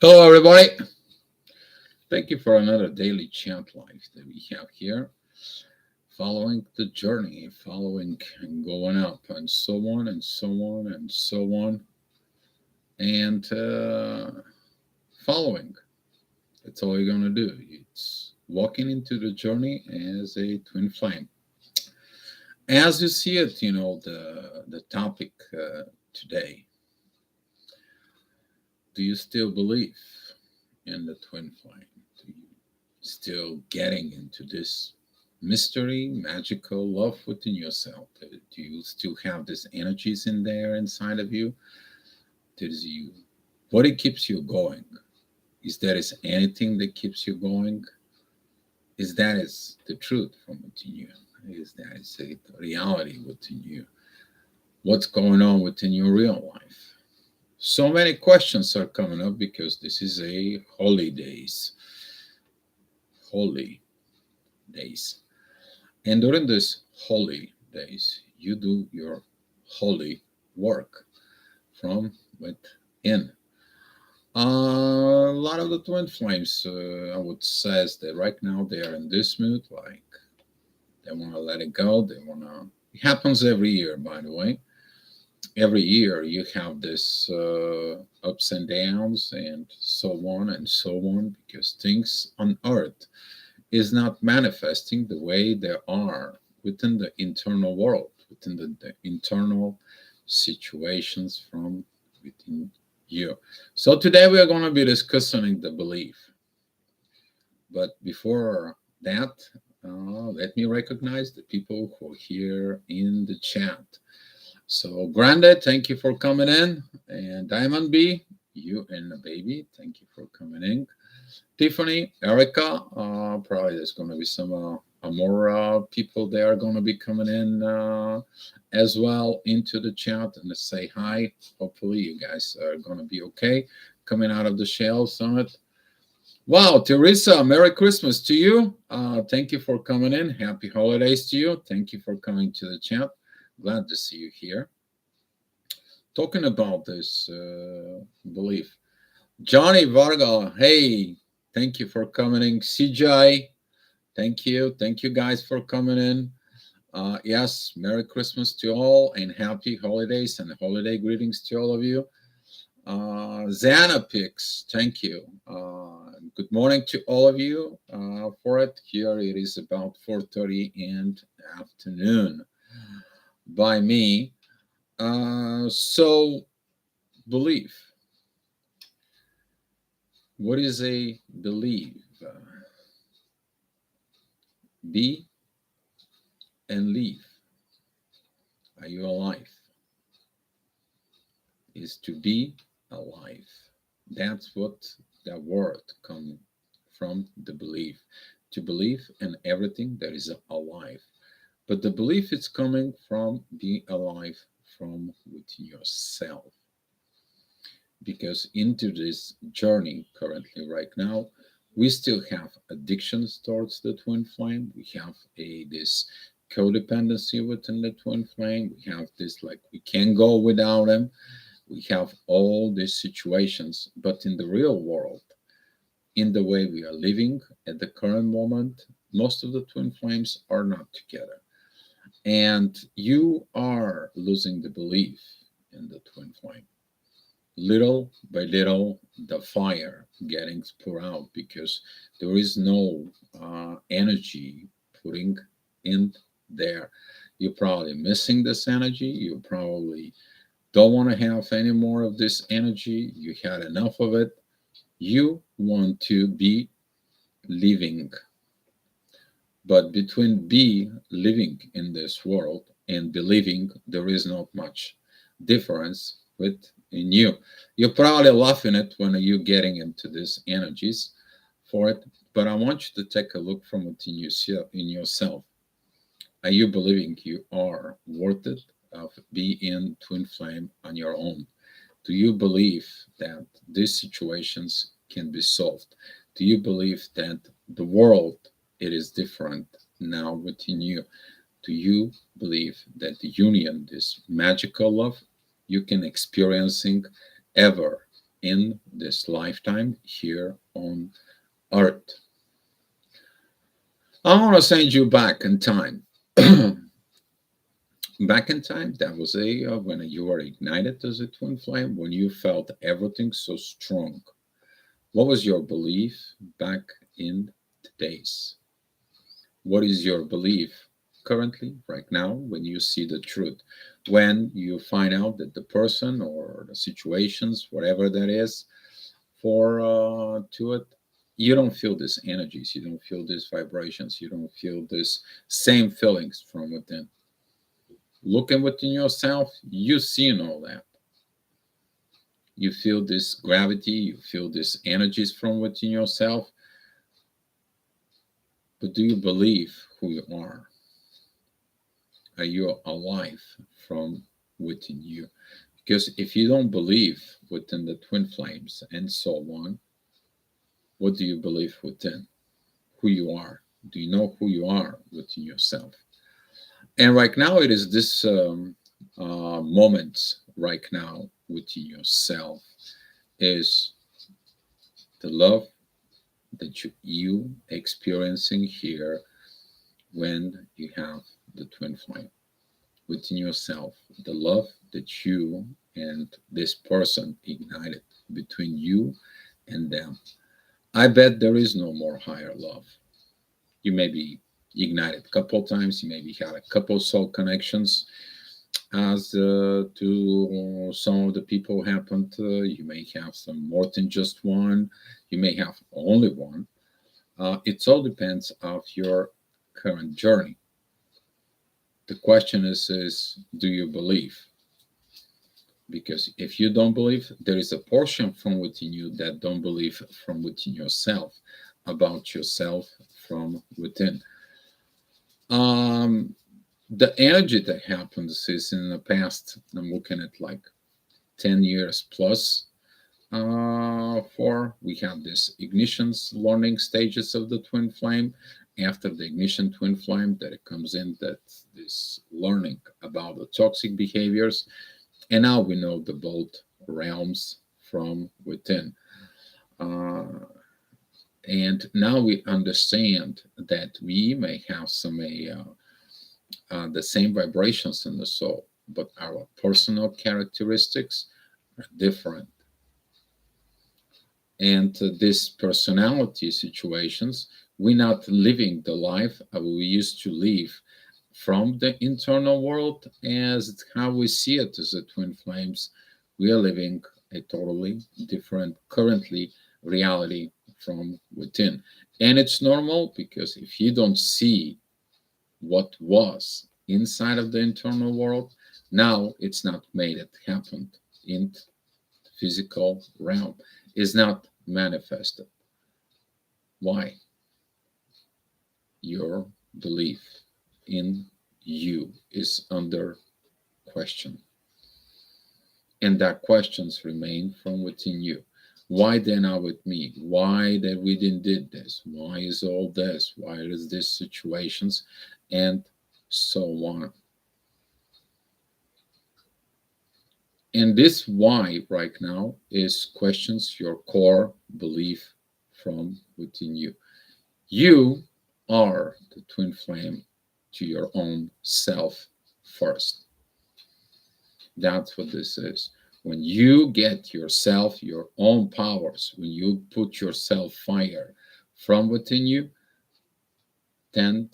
Hello, everybody. Thank you for another daily chat live that we have here, following the journey, following and going up, and so on and so on and so on, and following. That's all you're gonna do. It's walking into the journey as a twin flame, as you see it. The topic today. Do you still believe in the twin flame? Do you still getting into this mystery, magical love within yourself? Do you still have these energies in there inside of you? Does you what it keeps you going? Is there is anything that keeps you going? Is that is the truth from within you? Is that is a reality within you? What's going on within your real life? So many questions are coming up because this is a holy days. And during these holy days, you do your holy work from within. A lot of the twin flames, I would say, that right now they are in this mood, like they want to let it go. They want to. It happens every year, by the way. Every year you have this ups and downs and so on and so on because things on earth is not manifesting the way they are within the internal world, within the internal situations from within you. So today we are going to be discussing the belief. But before that, let me recognize the people who are here in the chat. So, Grande, thank you for coming in. And Diamond B, you and the baby, thank you for coming in. Tiffany, Erica, probably there's going to be some more people that are going to be coming in as well into the chat and to say hi. Hopefully, you guys are going to be okay coming out of the Shell Summit. Wow, Teresa, Merry Christmas to you. Thank you for coming in. Happy holidays to you. Thank you for coming to the chat. Glad to see you here. Talking about this belief. Johnny Varga, hey, thank you for coming in. CJ, thank you. Thank you guys for coming in. Yes, Merry Christmas to all and happy holidays and holiday greetings to all of you. Xanapix, thank you. Good morning to all of you for it. Here it is about 4:30 in the afternoon by me. So, belief. What is a belief? Be and leave. Are you alive? Is to be alive. That's what that word comes from, the belief. To believe in everything that is alive. But the belief is coming from be alive from within yourself. Because into this journey currently right now, we still have addictions towards the twin flame. We have this codependency within the twin flame. We have this like we can't go without them. We have all these situations, but in the real world, in the way we are living at the current moment, most of the twin flames are not together. And you are losing the belief in the twin flame. Little by little, the fire getting put out because there is no energy putting in there. You're probably missing this energy. You probably don't want to have any more of this energy. You had enough of it. You want to be living. But between be living in this world and believing, there is not much difference within you. You're probably laughing at when you're getting into these energies for it. But I want you to take a look from within yourself. Are you believing you are worth it of being in twin flame on your own? Do you believe that these situations can be solved? Do you believe that the world it is different now within you? Do you believe that the union, this magical love, you can experiencing ever in this lifetime here on Earth. I want to send you back in time. Back in time, that was when you were ignited as a twin flame, when you felt everything so strong. What was your belief back in the days? What is your belief currently, right now, when you see the truth? When you find out that the person or the situations, whatever that is, for to it, you don't feel these energies, you don't feel these vibrations, you don't feel this same feelings from within. Looking within yourself, you seeing all that. You feel this gravity, you feel these energies from within yourself, but do you believe who you are? Are you alive from within you? Because if you don't believe within the twin flames and so on, what do you believe within? Who you are? Do you know who you are within yourself? And right now, it is this moment right now within yourself is the love that you experiencing here when you have the twin flame within yourself, the love that you and this person ignited between you and them. I bet there is no more higher love. You may be ignited a couple times, you maybe had a couple soul connections as to some of the people happened. You may have some more than just one, you may have only one. It all depends of your current journey. The question is do you believe? Because if you don't believe, there is a portion from within you that don't believe from within yourself, about yourself from within. um the energy that happens is in the past. I'm looking at like 10 years plus. For we have this ignitions learning stages of the twin flame. After the ignition twin flame, that it comes in that this learning about the toxic behaviors. And now we know the both realms from within. Uh, and now we understand that we may have some the same vibrations in the soul, but our personal characteristics are different. And this personality situations, we're not living the life we used to live from the internal world as how we see it as the twin flames. We are living a totally different currently reality from within. And it's normal because if you don't see what was inside of the internal world, now it's not made it happen in the physical realm, is not manifested. Why? Your belief in you is under question. And that questions remain from within you. Why they not with me? Why that we didn't did this? Why is all this? Why is this situations? And so on. And this why right now is questions your core belief from within you. You are the twin flame to your own self first. That's what this is. When you get yourself, your own powers, when you put yourself fire from within you, then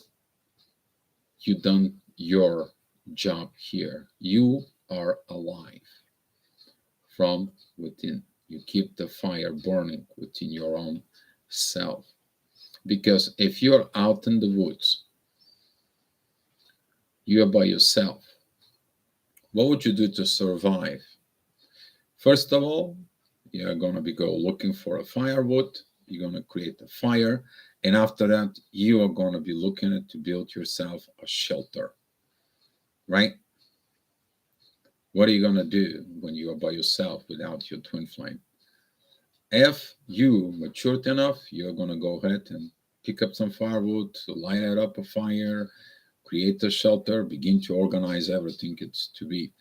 you done your job here. You are alive from within. You keep the fire burning within your own self. Because if you're out in the woods, you're by yourself, what would you do to survive? First of all, you're going to be go looking for a firewood. You're going to create a fire. And after that, you are going to be looking at to build yourself a shelter, right? What are you going to do when you are by yourself without your twin flame? If you matured enough, you're going to go ahead and pick up some firewood, light up a fire, create a shelter, begin to organize everything it's to be.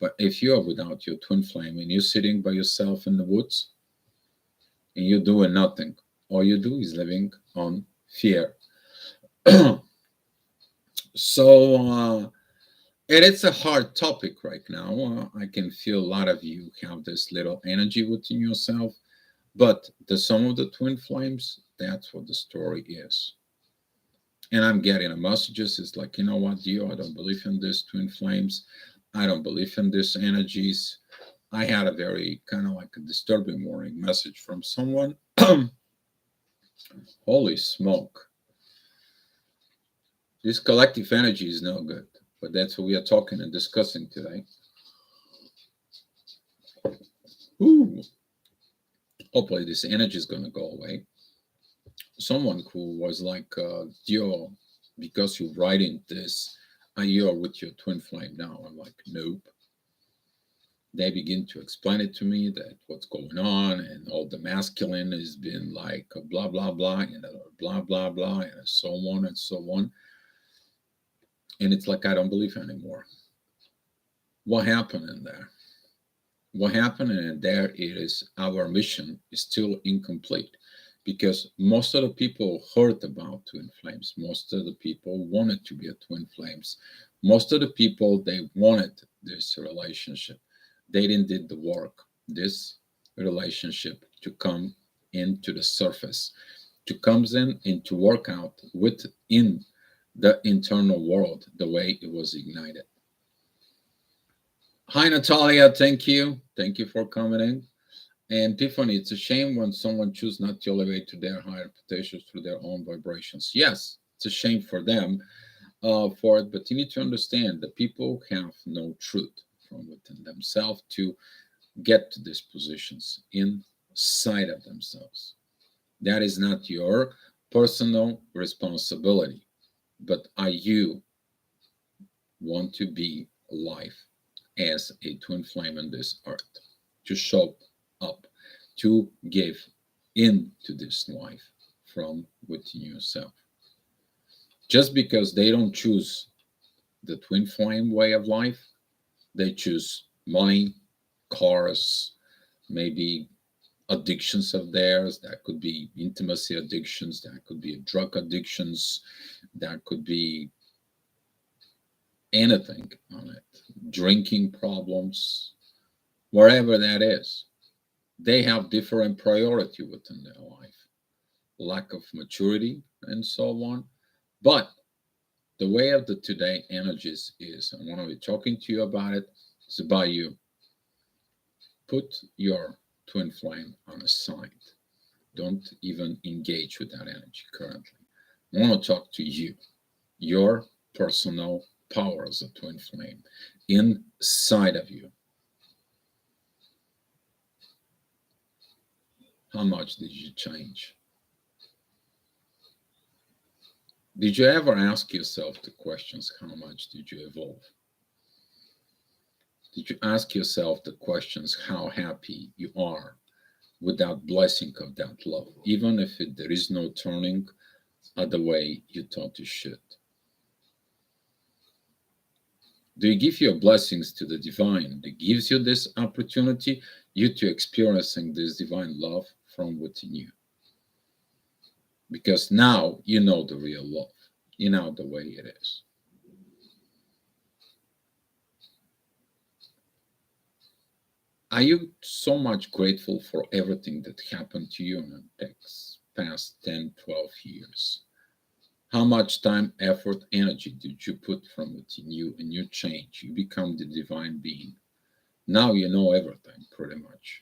But if you are without your twin flame and you're sitting by yourself in the woods, and you're doing nothing. All you do is living on fear. So, and it's a hard topic right now. I can feel a lot of you have this little energy within yourself, but the sum of the twin flames, that's what the story is. And I'm getting a messages. It's like, you know what, Dio, I don't believe in this twin flames. I don't believe in these energies. I had a very kind of like a disturbing warning message from someone. Holy smoke. This collective energy is no good. But that's what we are talking and discussing today. Ooh, hopefully this energy is going to go away. Someone who was like, Dio, because you're writing this, you're with your twin flame now. I'm like, nope. They begin to explain it to me that what's going on and all the masculine has been like blah blah blah and blah blah blah and so on and so on. And it's like I don't believe anymore. What happened in there? What happened in there is our mission is still incomplete because most of the people heard about twin flames. Most of the people wanted to be a twin flames. Most of the people they wanted this relationship. They didn't did the work. This relationship to come into the surface, to comes in and to work out within the internal world the way it was ignited. Hi, Natalia. Thank you. Thank you for coming in. And Tiffany, it's a shame when someone chooses not to elevate to their higher potentials through their own vibrations. Yes, it's a shame for them, for it, but you need to understand that people have no truth from within themselves to get to these positions inside of themselves. That is not your personal responsibility, but are you want to be alive as a twin flame on this earth, to show up, to give into this life from within yourself. Just because they don't choose the twin flame way of life, they choose money, cars, maybe addictions of theirs. That could be intimacy addictions, that could be drug addictions, that could be anything on it, drinking problems, wherever that is. They have different priority within their life, lack of maturity and so on. But the way of the today energies is, I want to be talking to you about it. It's about you. Put your twin flame on a side. Don't even engage with that energy currently. I want to talk to you, your personal power as a twin flame inside of you. How much did you change? Did you ever ask yourself the questions, how much did you evolve? Did you ask yourself the questions, how happy you are with that blessing of that love, even if there is no turning the way you thought you should? Do you give your blessings to the divine that gives you this opportunity, you to experiencing this divine love from within you? Because now you know the real love, you know the way it is. Are you so much grateful for everything that happened to you in the past 10, 12 years? How much time, effort, energy did you put from within you and you change? You become the divine being. Now you know everything pretty much.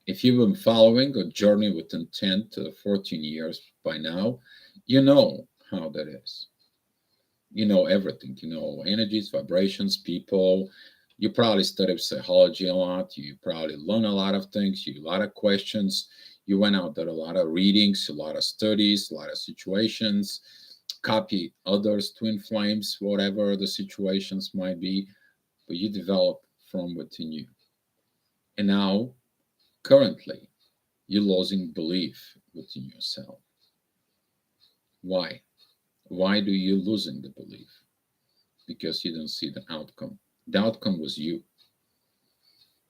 If you've been following a journey within 10 to 14 years by now, you know how that is. You know everything. You know energies, vibrations, people. You probably studied psychology a lot. You probably learn a lot of things. You a lot of questions. You went out there a lot of readings, a lot of studies, a lot of situations. Copy others, twin flames, whatever the situations might be. But you develop from within you. And now, currently, you're losing belief within yourself. Why? Why do you losing the belief? Because you don't see the outcome. The outcome was you.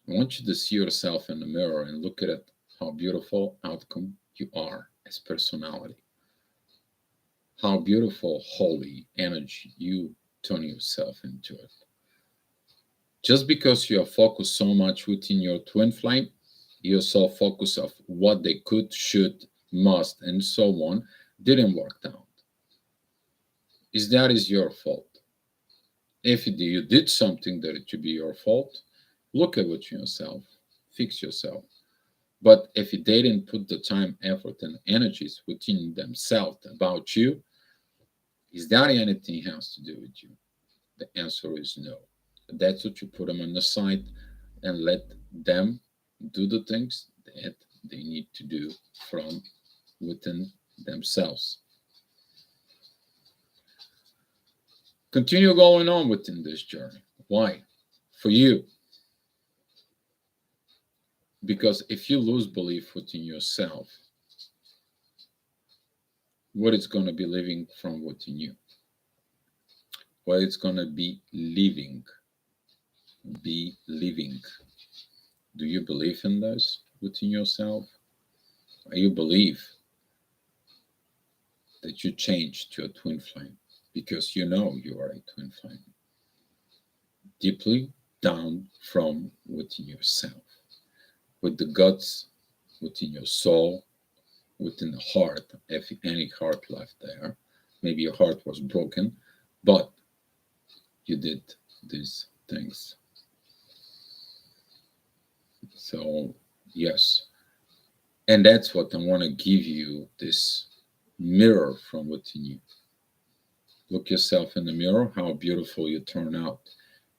I want you to see yourself in the mirror and look at it how beautiful outcome you are as personality, how beautiful holy energy you turn yourself into it. Just because you are focused so much within your twin flame, you're so focused of what they could, should, must, and so on, didn't work out. Is your fault. If you did something that it should be your fault, look at it yourself, fix yourself. But if they didn't put the time, effort, and energies within themselves about you, is that anything has to do with you? The answer is no. That's what you put them on the side and let them do the things that they need to do from within themselves. Continue going on within this journey. Why? For you. Because if you lose belief within yourself, what it's going to be living from within you? What it's going to be living. Be living. Do you believe in this within yourself? Or you believe that you change to a twin flame because you know you are a twin flame. Deeply down from within yourself, with the guts within your soul, within the heart, if any heart left there. Maybe your heart was broken, but you did these things. So, yes. And that's what I want to give you, this mirror from within you. Look yourself in the mirror, how beautiful you turn out.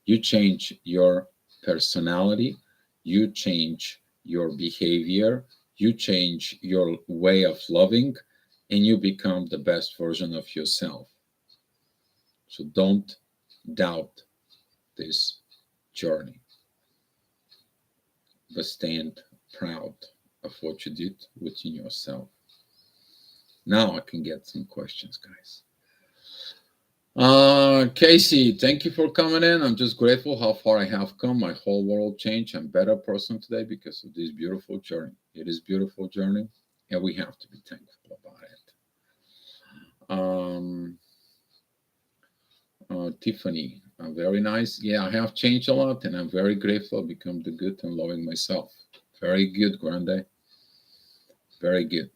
You change your personality, you change your behavior, you change your way of loving, and you become the best version of yourself. So don't doubt this journey, but stand proud of what you did within yourself. Now I can get some questions, guys. Casey, thank you for coming in. I'm just grateful how far I have come. My whole world changed. I'm a better person today because of this beautiful journey. It is a beautiful journey, and we have to be thankful about it. Tiffany, very nice. Yeah, I have changed a lot, and I'm very grateful. I've become the good and loving myself. Very good, Grande. Very good.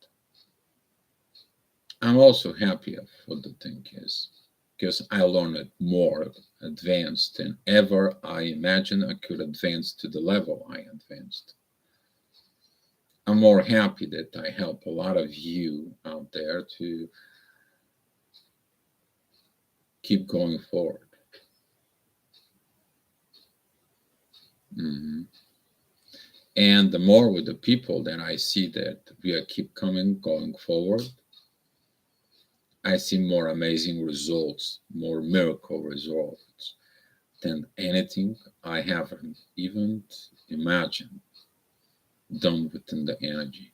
I'm also happy of what the thing is, because I learned more advanced than ever I imagined I could advance to the level I advanced. I'm more happy that I help a lot of you out there to keep going forward. Mm-hmm. And the more with the people that I see that we are keep going forward, I see more amazing results, more miracle results than anything I haven't even imagined done within the energy.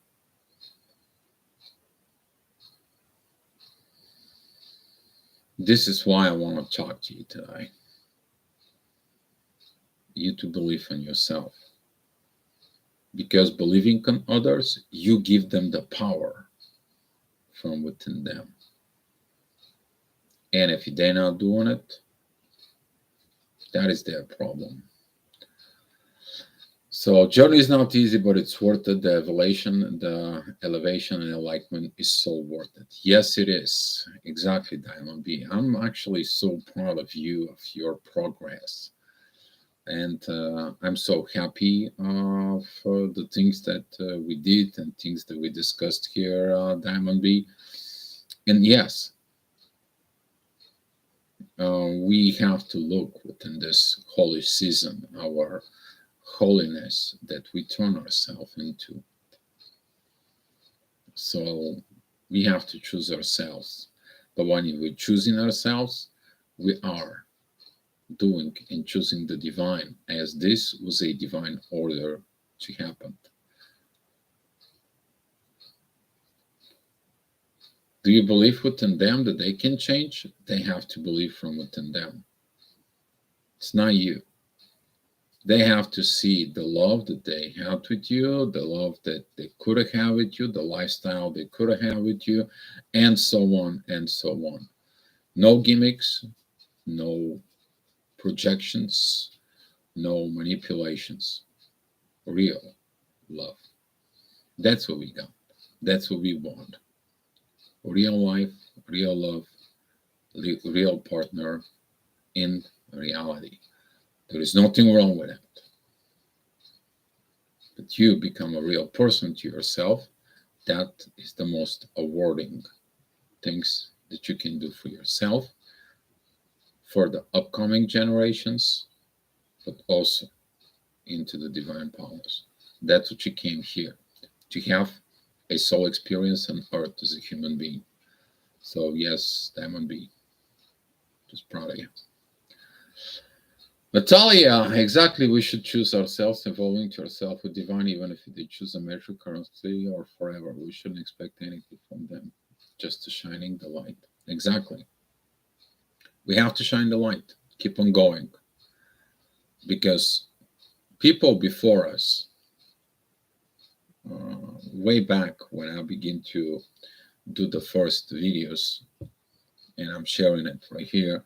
This is why I want to talk to you today. You to believe in yourself. Because believing in others, you give them the power from within them. And if they're not doing it, that is their problem. So journey is not easy, but it's worth it. The elevation and enlightenment is so worth it. Yes, it is. Exactly, Diamond B. I'm actually so proud of you, of your progress. And I'm so happy for the things that we did and things that we discussed here, Diamond B. And yes, we have to look within this holy season, our holiness that we turn ourselves into. So we have to choose ourselves. But when we're choosing ourselves, we are doing and choosing the divine, as this was a divine order to happen. Do you believe within them that they can change? They have to believe from within them. It's not you. They have to see the love that they had with you, the love that they could have had with you, the lifestyle they could have had with you, and so on and so on. No gimmicks, no projections, no manipulations. Real love. That's what we got. That's what we want. Real life, real love, real partner in reality. There is nothing wrong with that. But you become a real person to yourself. That is the most awarding things that you can do for yourself, for the upcoming generations, but also into the divine powers. That's what you came here to have a soul experience on earth as a human being. So, yes, Diamond B, just proud of you. Natalia, exactly. We should choose ourselves, evolving to ourselves with divine, even if they choose a measure currently or forever. We shouldn't expect anything from them, just to shining the light. Exactly. We have to shine the light, keep on going, because people before us, way back when I began to do the first videos, and I'm sharing it right here,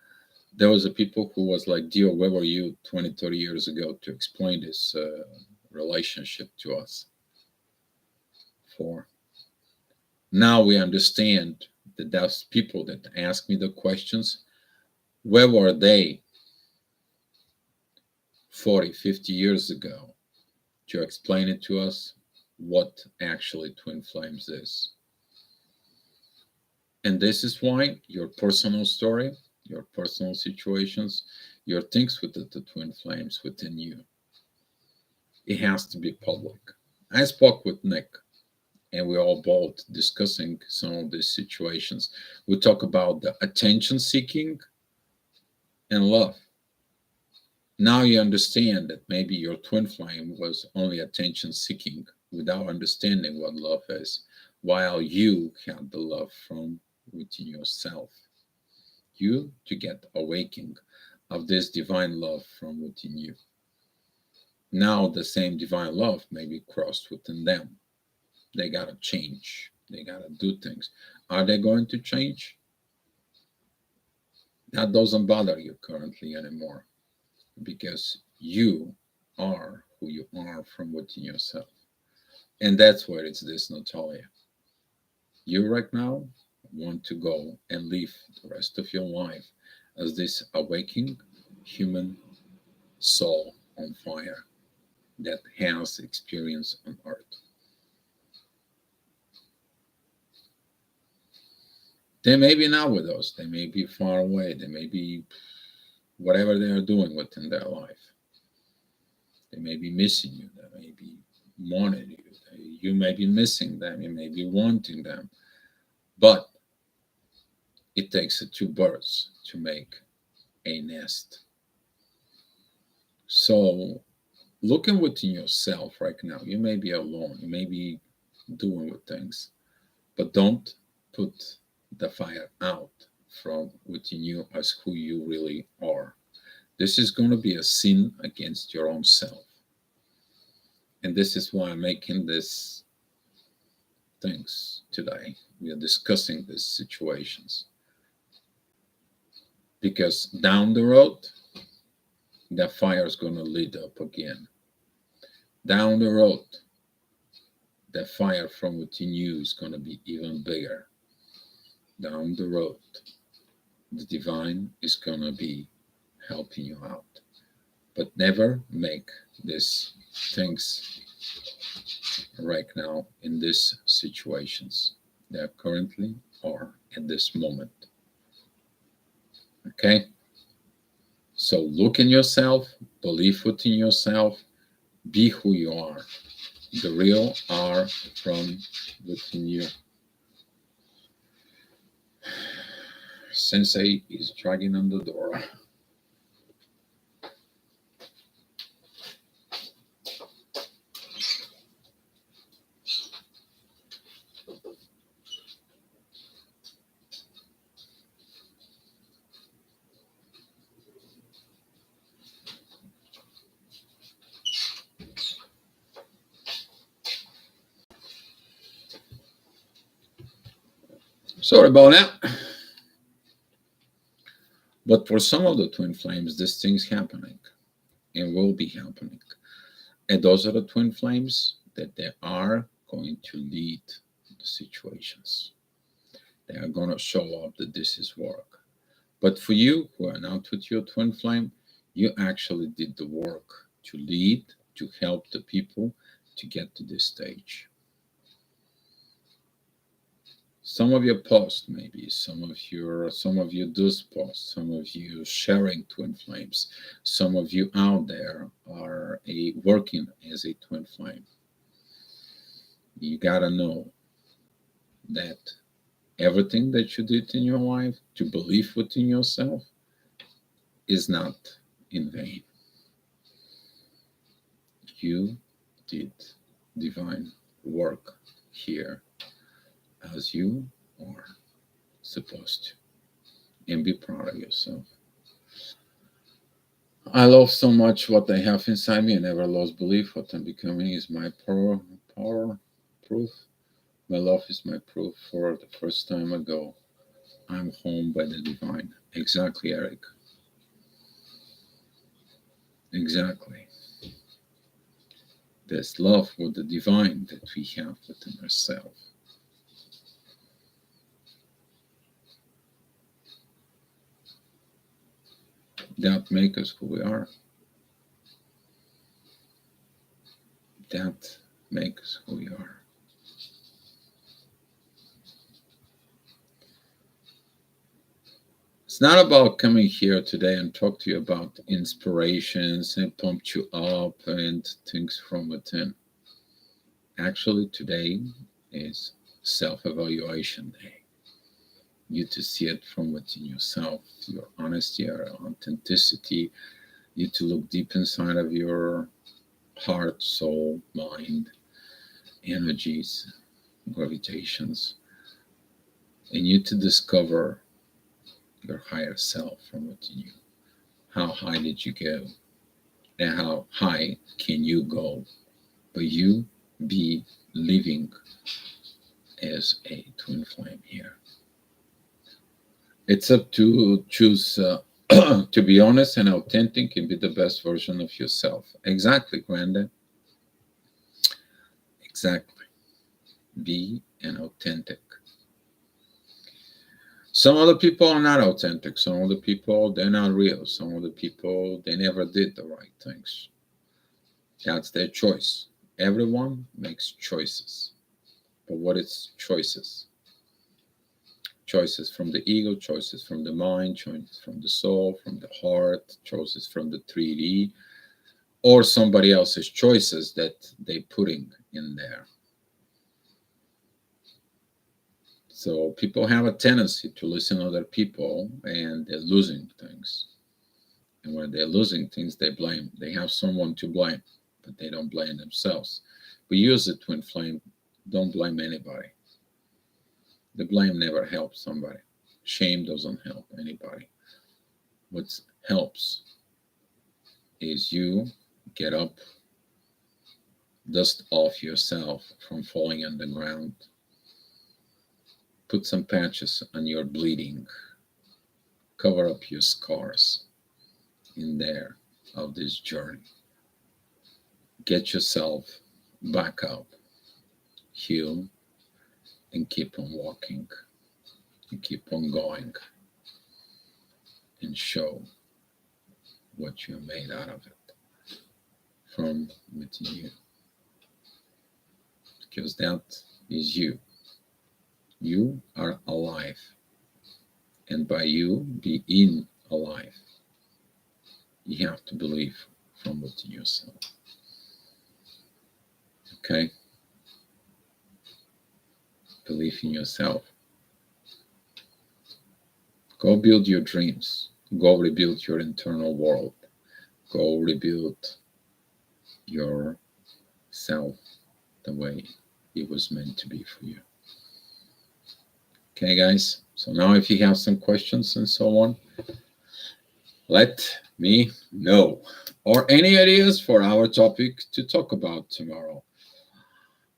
there was a people who was like, Dio, where were you 20, 30 years ago to explain this relationship to us? For now we understand that those people that ask me the questions, where were they 40, 50 years ago to explain it to us what actually twin flames is? And this is why your personal story, your personal situations, your things with the twin flames within you, it has to be public. I spoke with Nick, and we're all both discussing some of these situations. We talk about the attention seeking and love. Now you understand that maybe your twin flame was only attention seeking without understanding what love is, while you had the love from within yourself. You to get awakening of this divine love from within you. Now the same divine love may be crossed within them. They gotta change. They gotta do things. Are they going to change? That doesn't bother you currently anymore because you are who you are from within yourself. And that's where it's this, Natalia. You right now want to go and live the rest of your life as this awakening human soul on fire that has experience on earth. They may be not with us, they may be far away, they may be whatever they are doing within their life. They may be missing you, they may be wanting you, you may be missing them, you may be wanting them. But it takes two birds to make a nest. So, looking within yourself right now, you may be alone, you may be doing with things, but don't put the fire out from within you as who you really are. This is going to be a sin against your own self. And this is why I'm making this things today. We are discussing these situations. Because down the road, that fire is going to lead up again. Down the road, that fire from within you is going to be even bigger. Down the road, the divine is going to be helping you out. But never make these things right now in these situations that currently are at this moment. Okay? So look in yourself, believe within yourself, be who you are. The real are from within you. Sensei is dragging on the door. Sorry about that. But for some of the twin flames, this thing's happening and will be happening. And those are the twin flames that they are going to lead the situations. They are going to show up that this is work. But for you who are not with your twin flame, you actually did the work to lead, to help the people to get to this stage. Some of your posts, maybe some of you does posts, some of you sharing twin flames, some of you out there are working as a twin flame. You gotta know that everything that you did in your life to believe within yourself is not in vain. You did divine work here as you are supposed to, and be proud of yourself. I love so much what I have inside me. I never lost belief. What I'm becoming is my power proof. My love is my proof. For the first time ago, I'm home by the divine. Exactly, Eric. Exactly. This love with the divine that we have within ourselves. That makes us who we are. That makes us who we are. It's not about coming here today and talk to you about inspirations and pump you up and things from within. Actually, today is self-evaluation day. You to see it from within yourself, your honesty, your authenticity, you to look deep inside of your heart, soul, mind, energies, gravitations, and you to discover your higher self from within you. How high did you go? And how high can you go? But you be living as a twin flame here. It's up to choose to be honest and authentic and be the best version of yourself. Exactly, Granda. Exactly. Be an authentic. Some of the people are not authentic. Some of the people, they're not real. Some of the people, they never did the right things. That's their choice. Everyone makes choices. But what is choices? Choices from the ego, choices from the mind, choices from the soul, from the heart, choices from the 3D, or somebody else's choices that they putting in there. So people have a tendency to listen to other people and they're losing things. And when they're losing things, they blame. They have someone to blame, but they don't blame themselves. We use the twin flame, don't blame anybody. The blame never helps somebody. Shame doesn't help anybody. What helps is you get up, dust off yourself from falling on the ground, put some patches on your bleeding, cover up your scars in there of this journey. Get yourself back up, heal, and keep on walking, and keep on going, and show what you're made out of it from within you. Because that is you. You are alive. And by you being alive, you have to believe from within yourself. Okay? Believe in yourself. Go build your dreams. Go rebuild your internal world. Go rebuild your self the way it was meant to be for you. Okay, guys? So now if you have some questions and so on, let me know. Or any ideas for our topic to talk about tomorrow.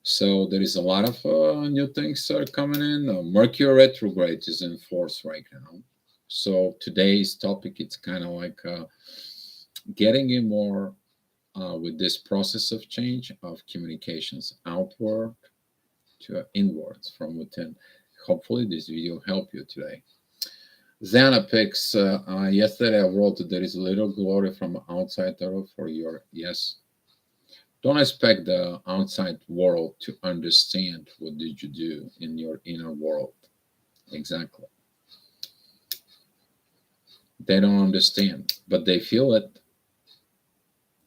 So there is a lot of new things are coming in. Mercury retrograde is in force right now. So today's topic, it's kind of like getting in more with this process of change of communications outward to inwards from within. Hopefully this video help you today. Zana picks, yesterday I wrote that there is little glory from outside tarot for your yes. Don't expect the outside world to understand what did you do in your inner world. Exactly. They don't understand, but they feel it.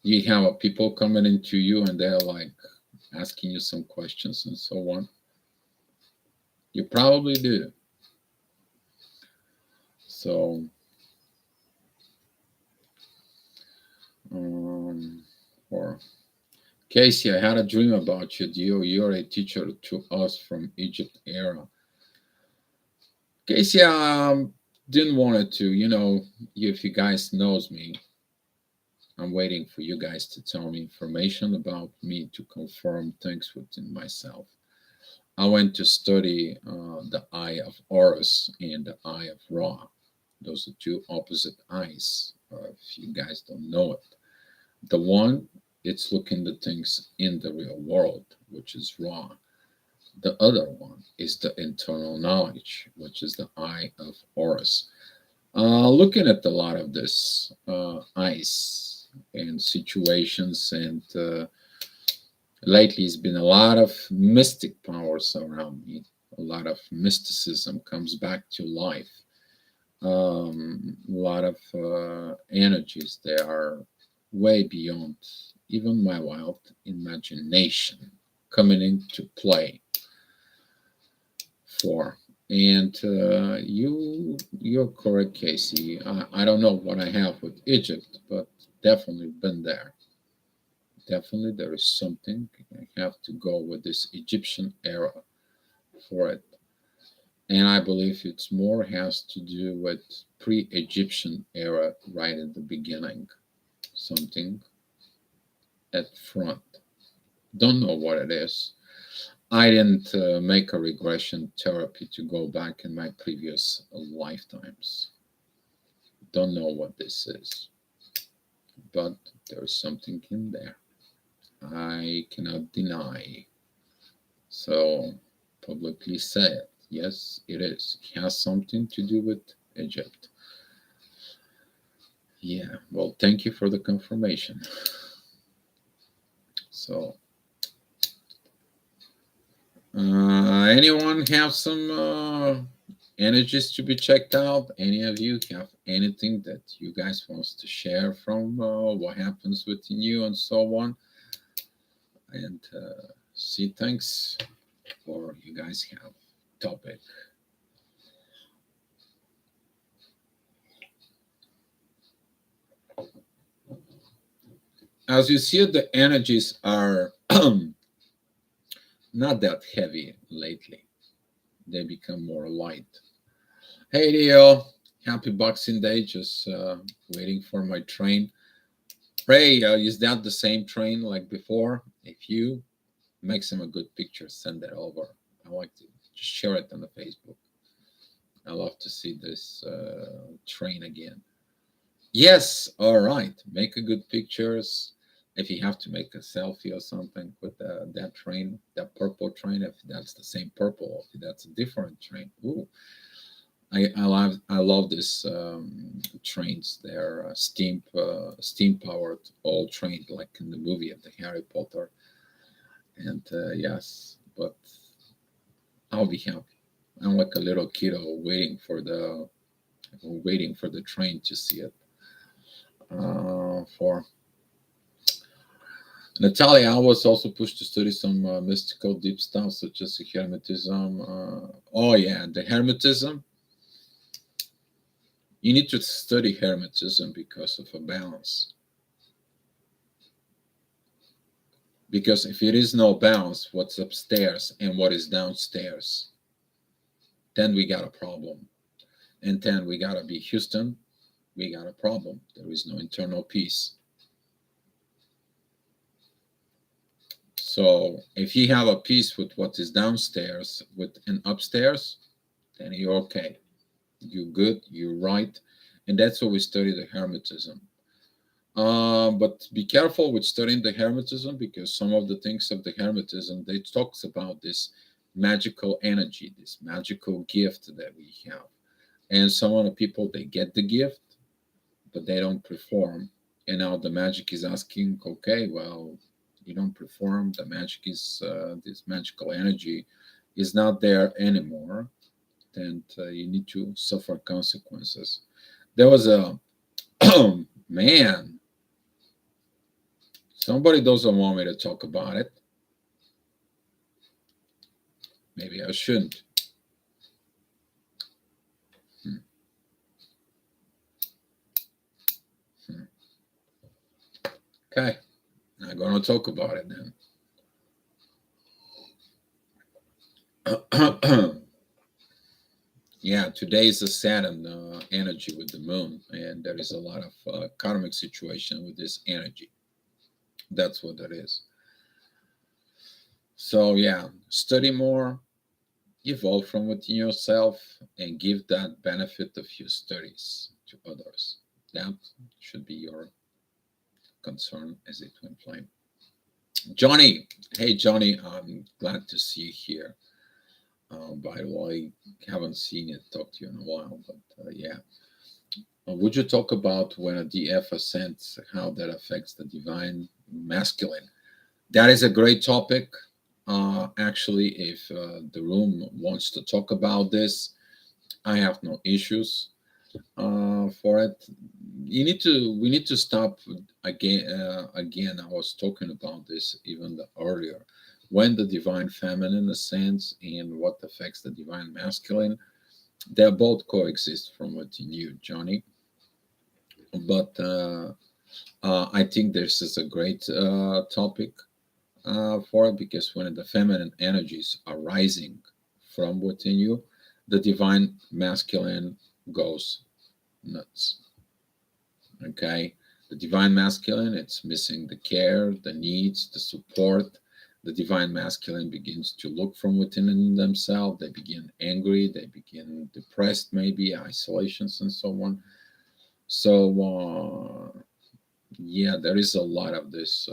You have people coming into you and they're like asking you some questions and so on. You probably do. So, or Casey, I had a dream about you. You're a teacher to us from Egypt era. Casey, didn't want it to. If you guys knows me, I'm waiting for you guys to tell me information about me to confirm things within myself. I went to study the eye of Horus and the eye of Ra. Those are two opposite eyes, if you guys don't know it. The one, it's looking at things in the real world, which is Ra. The other one is the internal knowledge, which is the eye of Horus. Looking at a lot of this ice and situations, and lately it's been a lot of mystic powers around me. A lot of mysticism comes back to life. A lot of energies, they are way beyond even my wild imagination coming into play for. And you're correct, Casey. I don't know what I have with Egypt, but definitely been there. Definitely, there is something. I have to go with this Egyptian era for it, and I believe it's more has to do with pre-Egyptian era right at the beginning. Something at front. Don't know what it is. I didn't make a regression therapy to go back in my previous lifetimes. Don't know what this is, but there's something in there. I cannot deny. So, publicly say it. Yes, it is. It has something to do with Egypt. Yeah, well, thank you for the confirmation. So, anyone have some energies to be checked out? Any of you have anything that you guys wants to share from what happens within you and so on? And see, thanks for you guys have topic. As you see, the energies are not that heavy lately. They become more light. Hey, Leo. Happy Boxing Day. Just waiting for my train. Ray, is that the same train like before? If you make some a good picture, send it over. I like to just share it on the Facebook. I love to see this train again. Yes, all right. Make a good pictures. If you have to make a selfie or something with that train, that purple train, if that's the same purple, if that's a different train. Ooh, I love this trains. They're steam powered, all trained like in the movie of the Harry Potter. And yes, but I'll be happy. I'm like a little kiddo waiting for the train to see it. For Natalia, I was also pushed to study some mystical deep stuff such as Hermetism. Oh yeah, the Hermetism. You need to study Hermetism because of a balance. Because if it is no balance, what's upstairs and what is downstairs, then we got a problem. And then we gotta be Houston, we got a problem. There is no internal peace. So if you have a peace with what is downstairs with and upstairs, then you're okay. You're good. You're right, and that's what we study the Hermetism. But be careful with studying the Hermetism because some of the things of the Hermetism they talks about this magical energy, this magical gift that we have, and some of the people they get the gift but they don't perform. And now the magic is asking, okay, well, you don't perform. The magic is this magical energy is not there anymore, and you need to suffer consequences. There was a man. Somebody doesn't want me to talk about it. Maybe I shouldn't. Hmm, hmm. Okay, I'm going to talk about it then. Yeah, today is a Saturn energy with the moon, and there is a lot of karmic situation with this energy. That's what that is. So yeah, study more, evolve from within yourself, and give that benefit of your studies to others. That should be your concern as a twin flame. Johnny, hey Johnny, I'm glad to see you here. By the way, haven't seen you, talked to you in a while, but yeah. Would you talk about when a DF ascends, how that affects the divine masculine? That is a great topic. Actually, if the room wants to talk about this, I have no issues for it. You need to. We need to stop again. Again, I was talking about this even earlier. When the divine feminine ascends and what affects the divine masculine, they both coexist from within you, Johnny. But I think this is a great topic for it because when the feminine energies are rising from within you, the divine masculine goes nuts. Okay, the divine masculine, it's missing the care, the needs, the support. The divine masculine begins to look from within themselves. They begin angry, they begin depressed, maybe isolations and so on. So yeah, there is a lot of this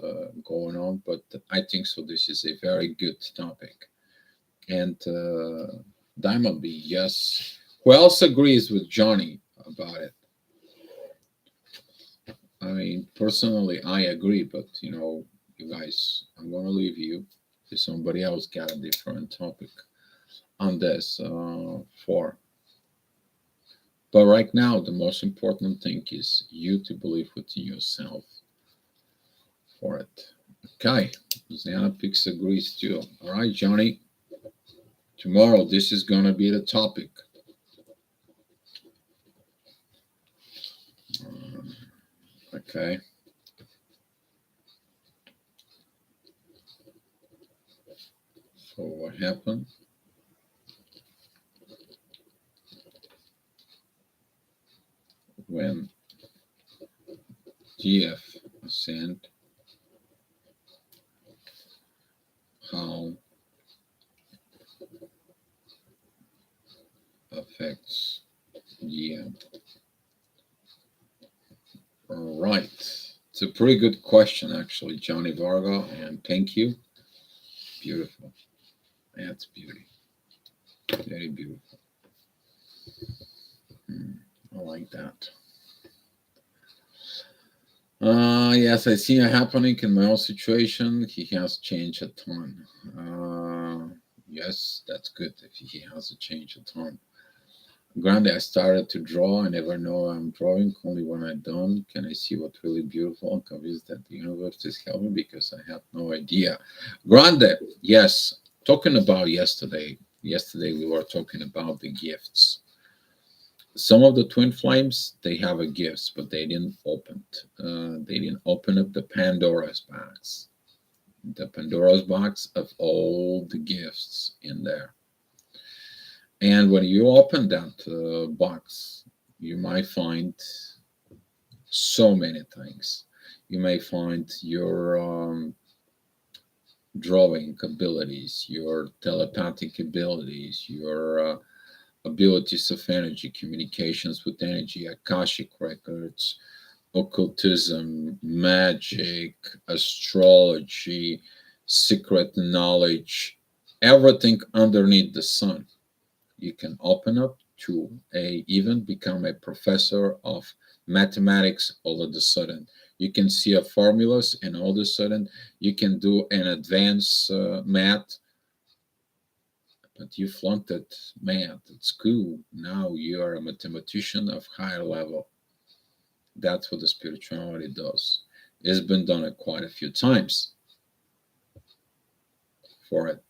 going on, but I think so. This is a very good topic. And Diamond B, yes. Who else agrees with Johnny about it? I mean, personally, I agree, but you guys, I'm going to leave you if somebody else got a different topic on this for. But right now, the most important thing is you to believe within yourself for it. Okay, Zana Pix agrees too. All right, Johnny. Tomorrow, this is gonna be the topic. Okay. So what happened when GF ascend? How affects GM? All right. It's a pretty good question, actually, Johnny Varga, and thank you. Beautiful. That's beauty. Very beautiful. I like that. Yes, I see it happening in my own situation. He has changed a ton. Yes, that's good if he has a change a ton. Granted, I started to draw. I never know I'm drawing. Only when I'm done can I see what's really beautiful and convinced that the universe is helping because I have no idea. Granted, yes. Talking about yesterday. Yesterday we were talking about the gifts. Some of the twin flames they have a gifts, but they didn't open it. They didn't open up the Pandora's box. The Pandora's box of all the gifts in there. And when you open that box, you might find so many things. You may find your drawing abilities, your telepathic abilities, your abilities of energy, communications with energy, Akashic records, occultism, magic, astrology, secret knowledge, everything underneath the sun. You can open up to a even become a professor of mathematics all of a sudden. You can see a formulas and all of a sudden you can do an advanced math, but you flunked it math at school. Now you are a mathematician of higher level. That's what the spirituality does. It's been done quite a few times for it.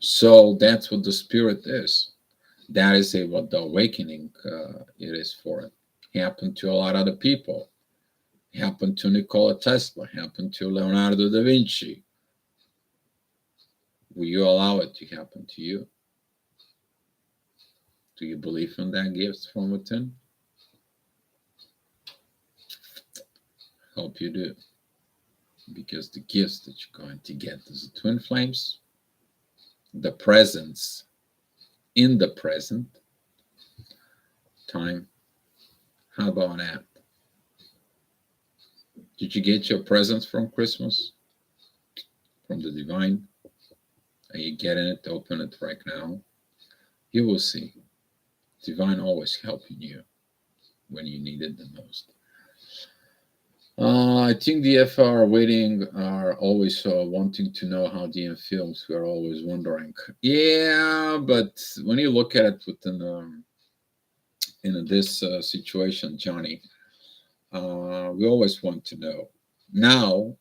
So that's what the spirit is. That is what the awakening it is for it. Happened to a lot of the people. Happened to Nikola Tesla. Happened to Leonardo da Vinci. Will you allow it to happen to you? Do you believe in that gift from within? Hope you do. Because the gifts that you're going to get is the twin flames, the presence in the present time. How about that? Did you get your presents from Christmas? From the divine? Are you getting it? Open it right now. You will see. Divine always helping you when you need it the most. I think the FR waiting are always wanting to know how DM feels. We are always wondering. Yeah, but when you look at it within in this situation, Johnny, we always want to know. Now,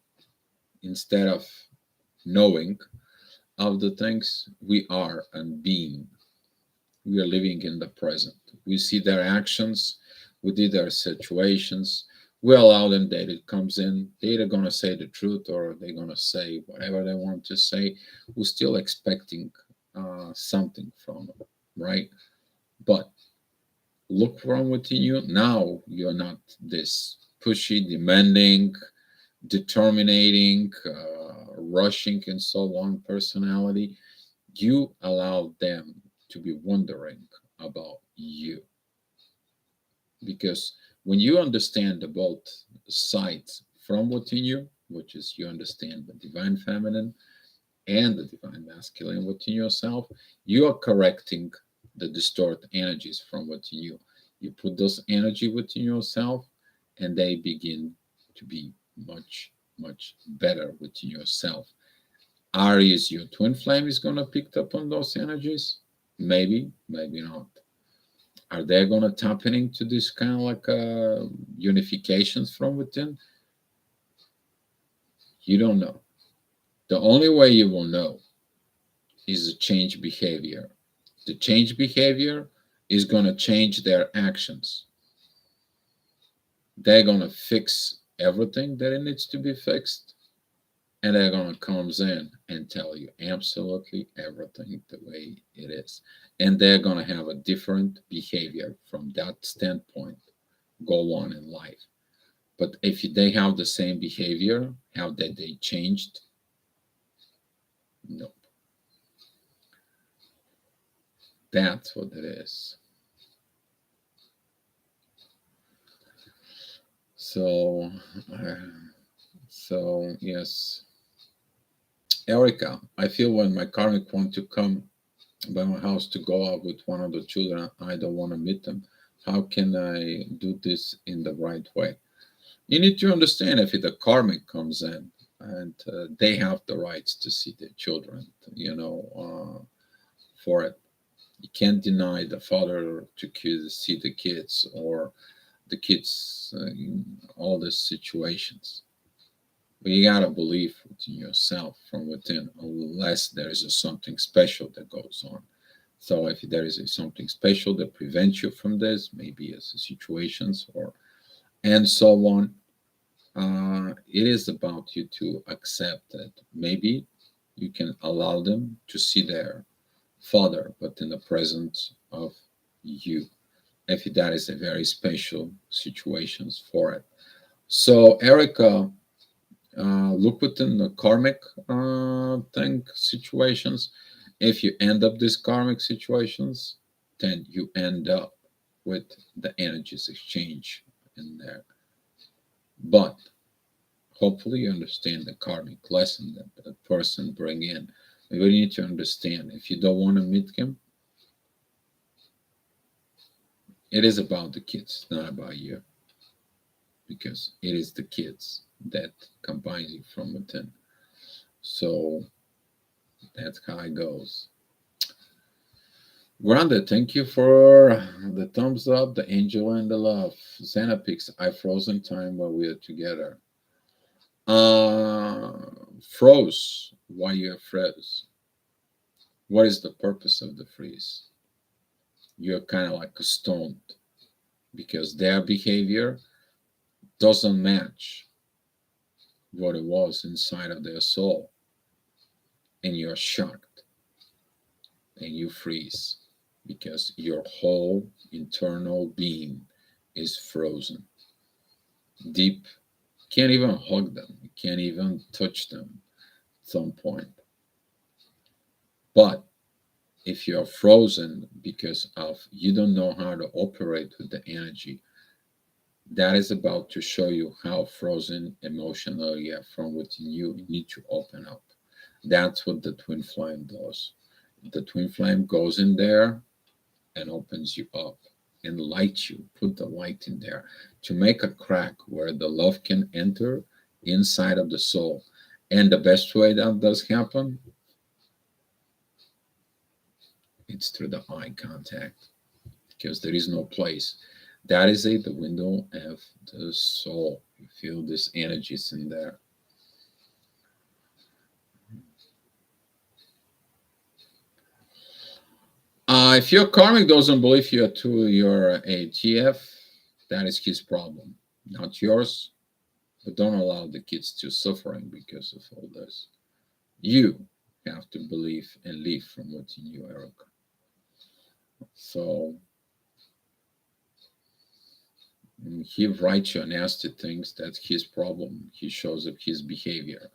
instead of knowing of the things, we are and being. We are living in the present. We see their actions, we see their situations. We allow them that it comes in. They're either going to say the truth or they're going to say whatever they want to say. We're still expecting something from them, right? But look from within you. Now you're not this pushy, demanding, determining, rushing, and so on personality. You allow them to be wondering about you. Because when you understand the both sides from within you, which is you understand the divine feminine and the divine masculine within yourself, you are correcting the distort energies from within you. You put those energy within yourself and they begin to be much, much better within yourself. Aries, your twin flame is going to pick up on those energies? Maybe, maybe not. Are they going to tap into this kind of like unifications from within? You don't know. The only way you will know is to change behavior. The change behavior is going to change their actions. They're going to fix everything that it needs to be fixed, and they're going to come in and tell you absolutely everything the way it is. And they're going to have a different behavior from that standpoint go on in life. But if they have the same behavior, how that they changed? No. That's what it is. So, uh, so yes, Erica, I feel when my karmic want to come by my house to go out with one of the children, I don't want to meet them. How can I do this in the right way? You need to understand if the karmic comes in and they have the rights to see their children, for it. You can't deny the father to see the kids or the kids in all these situations. But you gotta believe within yourself from within, unless there is something special that goes on. So if there is something special that prevents you from this, maybe as situations or and so on, it is about you to accept that maybe you can allow them to see their father, but in the presence of you. If that is a very special situations for it. So Erica, Look within the karmic thing situations. If you end up these karmic situations, then you end up with the energies exchange in there. But hopefully you understand the karmic lesson that a person bring in. You need to understand if you don't want to meet him, it is about the kids, not about you, because it is the kids that combines you from within. So that's how it goes. Grande, thank you for the thumbs up, the angel and the love. Xanapix, I frozen time while we are together. Froze. Why you are froze? What is the purpose of the freeze? You're kind of like a stoned because their behavior doesn't match what it was inside of their soul, and you're shocked and you freeze because your whole internal being is frozen deep. Can't even hug them, you can't even touch them at some point. But if you're frozen because of you don't know how to operate with the energy, that is about to show you how frozen emotionally you are from within you. You need to open up. That's what the twin flame does. The twin flame goes in there and opens you up and lights you, put the light in there to make a crack where the love can enter inside of the soul. And the best way that does happen, it's through the eye contact because there is no place. That is the window of the soul. You feel these energies in there. If your karmic doesn't believe you are to your ATF, that is his problem, not yours. But don't allow the kids to suffering because of all this. You have to believe and live from within you, Erica. So he writes you nasty things. That's his problem. He shows up his behavior.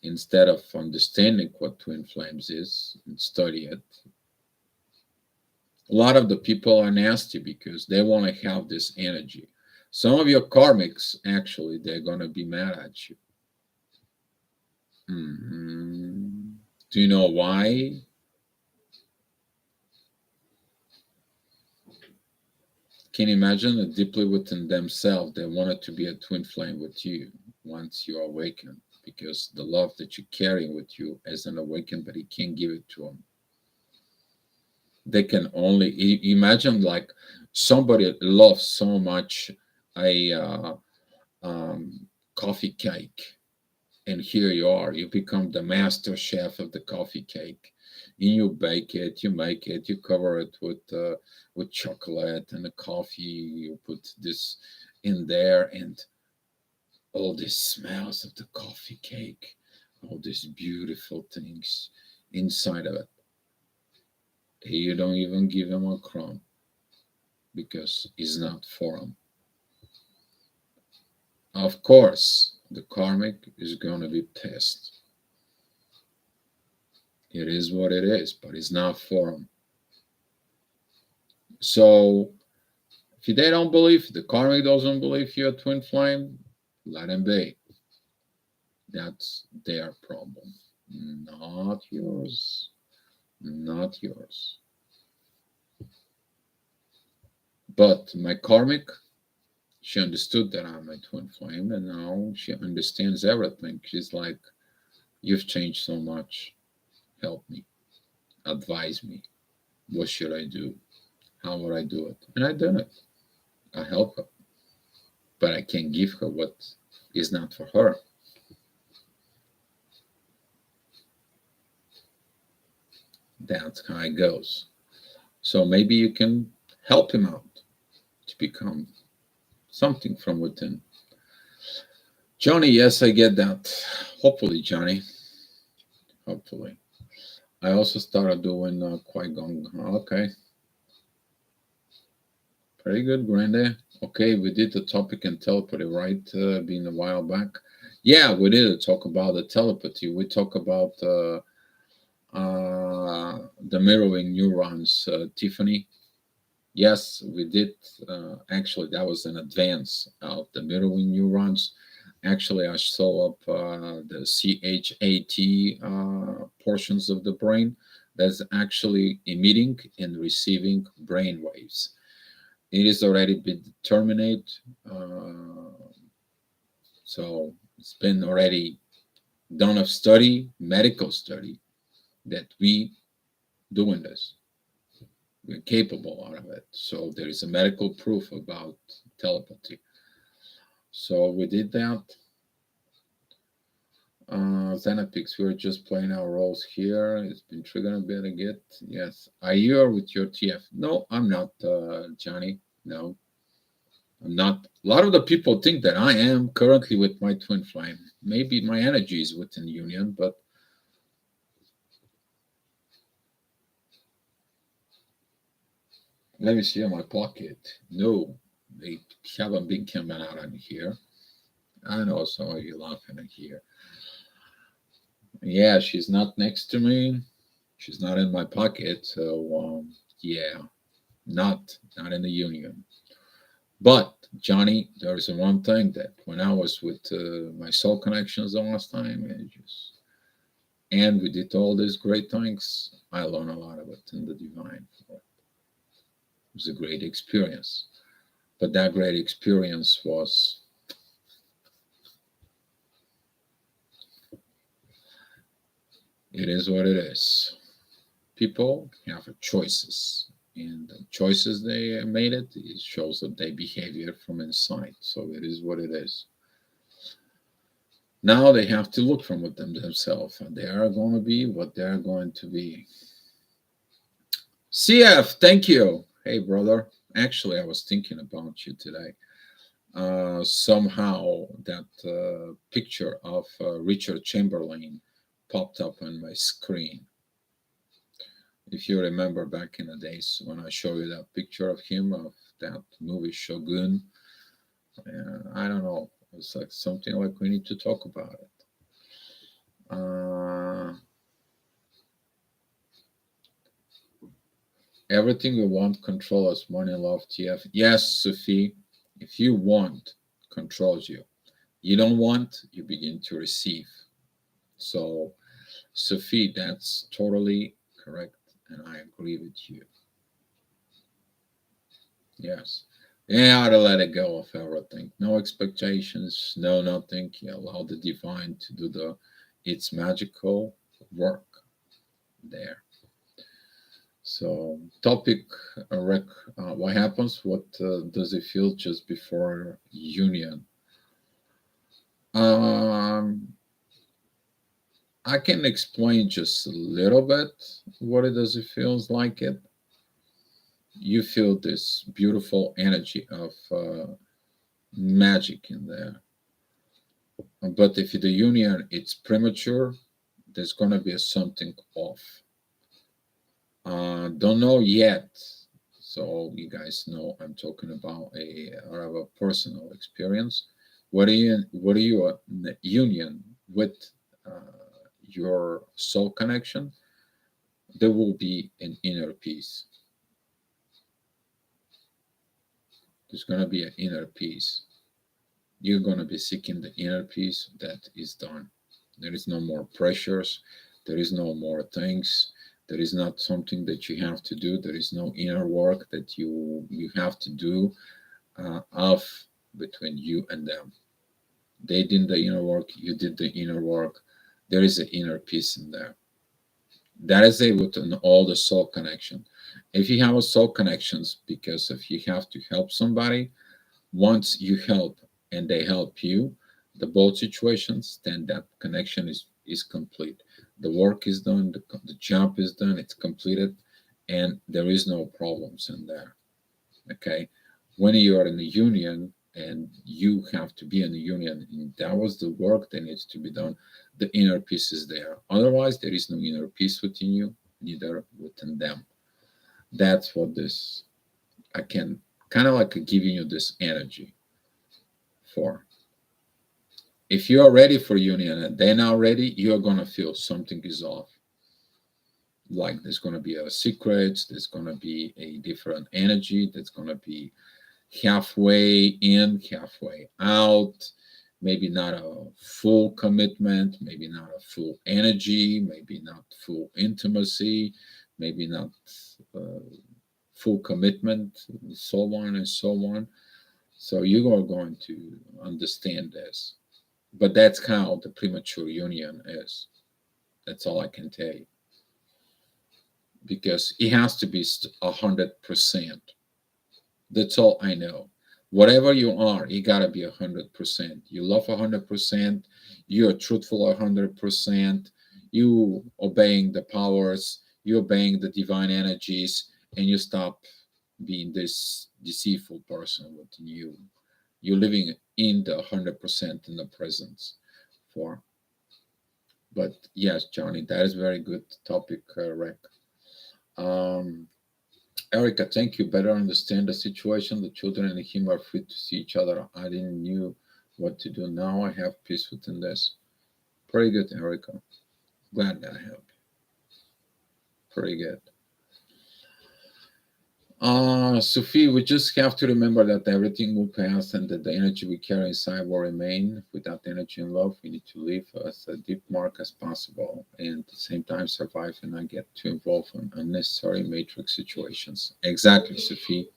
Instead of understanding what twin flames is and study it, a lot of the people are nasty because they want to have this energy. Some of your karmics, actually, they're going to be mad at you. Do you know why? Can you imagine that deeply within themselves, they wanted to be a twin flame with you once you awaken? Because the love that you carry with you as an awakened, but you can't give it to them. They can only imagine like somebody loves so much a coffee cake, and here you are, you become the master chef of the coffee cake, and you bake it, you make it, you cover it with chocolate and the coffee, you put this in there, and all these smells of the coffee cake, all these beautiful things inside of it. You don't even give him a crumb because it's not for him. Of course, the karmic is going to be pissed. It is what it is, but it's not for him. So if they don't believe, the karmic doesn't believe you're a twin flame, let him be. That's their problem, not yours. Not yours. But my karmic, she understood that I'm a twin flame, and now she understands everything. She's like, you've changed so much. Help me. Advise me. What should I do? How would I do it? And I done it. I help her. But I can't give her what is not for her. That's how it goes. So maybe you can help him out to become something from within. Johnny, yes, I get that. Hopefully, Johnny. Hopefully. I also started doing Qui-Gon. Okay. Pretty good, Grande. Okay, we did the topic and telepathy, right? Being a while back. Yeah, we did talk about the telepathy. We talk about the mirroring neurons, Tiffany. Yes, we did. Actually, that was an advance of the mirroring neurons. Actually, I saw up the CHAT portions of the brain that's actually emitting and receiving brain waves. It is already been determined. So it's been already done a study, medical study, that we doing this. We're capable out of it. So there is a medical proof about telepathy. So we did that. Xenopix, we're just playing our roles here. It's been triggering a bit again. Yes. Are you are with your TF? No, I'm not, Johnny. No, I'm not. A lot of the people think that I am currently with my twin flame. Maybe my energy is within union, but let me see in my pocket. No, they haven't been coming out on here. I know some of you laughing at here. Yeah, she's not next to me. She's not in my pocket. So yeah, not in the union. But Johnny, there's one thing that when I was with my soul connections the last time, and we did all these great things, I learned a lot of it in the divine. It was a great experience. But that great experience was, it is what it is. People have choices, and the choices they made it shows that they behavior from inside. So it is what it is. Now they have to look from within themselves, and they are going to be what they are going to be. CF, thank you. Hey, brother. Actually, I was thinking about you today. Somehow that picture of Richard Chamberlain popped up on my screen. If you remember back in the days when I showed you that picture of him of that movie Shogun, I don't know. It's like something like we need to talk about it. Uh, Everything we want control us, money, love, TF. Yes, Sophie, if you want, controls you. You don't want, you begin to receive. So, Sophie, that's totally correct, and I agree with you. Yes. Yeah, to let it go of everything. No expectations, no nothing. You allow the divine to do the its magical work there. So, topic what happens? What does it feel just before union? Um, I can explain just a little bit what it does. It feels like it. You feel this beautiful energy of magic in there. But if the union it's premature, there's gonna be something off. Don't know yet. So you guys know I'm talking about a personal experience. What are you in the union with your soul connection? There will be an inner peace. There's gonna be an inner peace. You're gonna be seeking the inner peace that is done. There is no more pressures. There is no more things. There is not something that you have to do. There is no inner work that you have to do of between you and them. They did the inner work. You did the inner work. There is an inner peace in there. That is a with all the soul connection. If you have a soul connections, because if you have to help somebody, once you help and they help you, the both situations, then that connection is complete. The work is done, the job is done, it's completed, and there is no problems in there. Okay, when you are in a union and you have to be in a union, and that was the work that needs to be done. The inner peace is there. Otherwise, there is no inner peace within you, neither within them. That's what this I can kind of like giving you this energy for. If you are ready for union and they're not ready, you're going to feel something is off. Like there's going to be a secret, there's going to be a different energy, that's going to be halfway in, halfway out, maybe not a full commitment, maybe not a full energy, maybe not full intimacy, maybe not uh, full commitment, so on and so on. So you are going to understand this. But that's how the premature union is. That's all I can tell you. Because it has to be 100%. That's all I know. Whatever you are, you gotta be 100%. You love 100%. You're truthful 100%. You obeying the powers. You obeying the divine energies, and you stop being this deceitful person within you. You're living in the 100% in the presence. For, but yes, Johnny, that is very good topic, Rick. Um, Erica, thank you. Better understand the situation. The children and him are free to see each other. I didn't knew what to do. Now I have peace within this. Pretty good, Erica. Glad that I helped. Pretty good. Sophie, we just have to remember that everything will pass and that the energy we carry inside will remain. Without energy and love, we need to live as a deep mark as possible and at the same time survive and not get too involved in unnecessary matrix situations. Exactly, Sophie.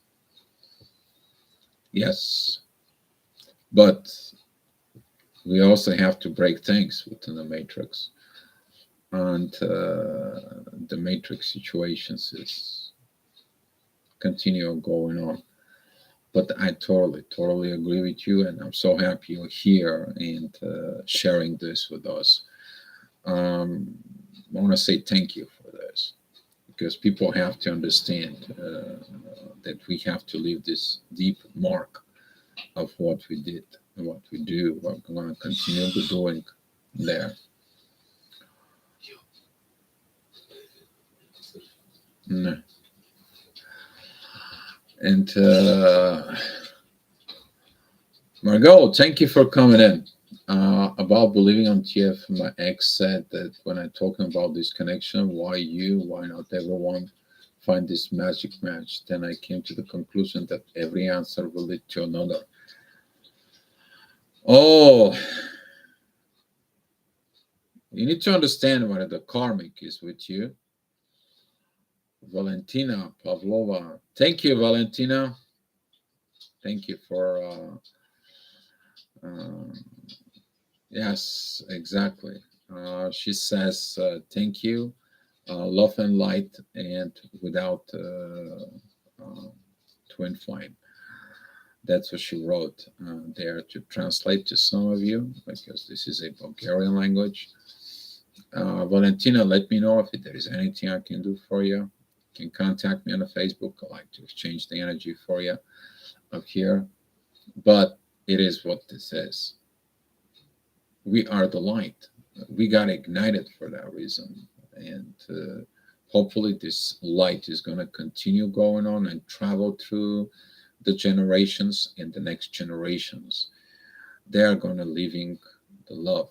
Yes. But we also have to break things within the matrix. And the matrix situations is continue going on. But I totally agree with you, and I'm so happy you're here and sharing this with us. I want to say thank you for this because people have to understand that we have to leave this deep mark of what we did and what we do, what we're going to continue to doing there. Mm. And Margot, thank you for coming in. About believing on TF, my ex said that when I'm talking about this connection, why you, why not everyone find this magic match? Then I came to the conclusion that every answer will lead to another. Oh, you need to understand what the karmic is with you. Valentina Pavlova. Thank you, Valentina. Thank you for uh, yes, exactly. She says, thank you, love and light, and without twin flame. That's what she wrote there to translate to some of you, because this is a Bulgarian language. Valentina, let me know if there is anything I can do for you. You can contact me on the Facebook. I like to exchange the energy for you up here. But it is what this is. We are the light. We got ignited for that reason. And hopefully this light is going to continue going on and travel through the generations and the next generations. They are going to living the love,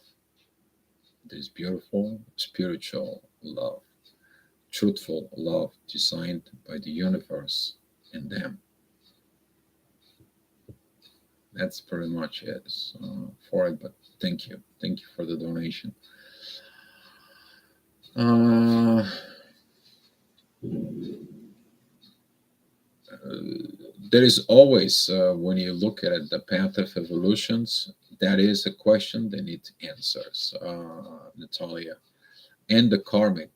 this beautiful spiritual love, truthful love designed by the universe and them. That's pretty much it for it. But thank you for the donation. Uh, there is always, when you look at it, the path of evolutions, that is a question that needs answers, Natalia. And the karmic,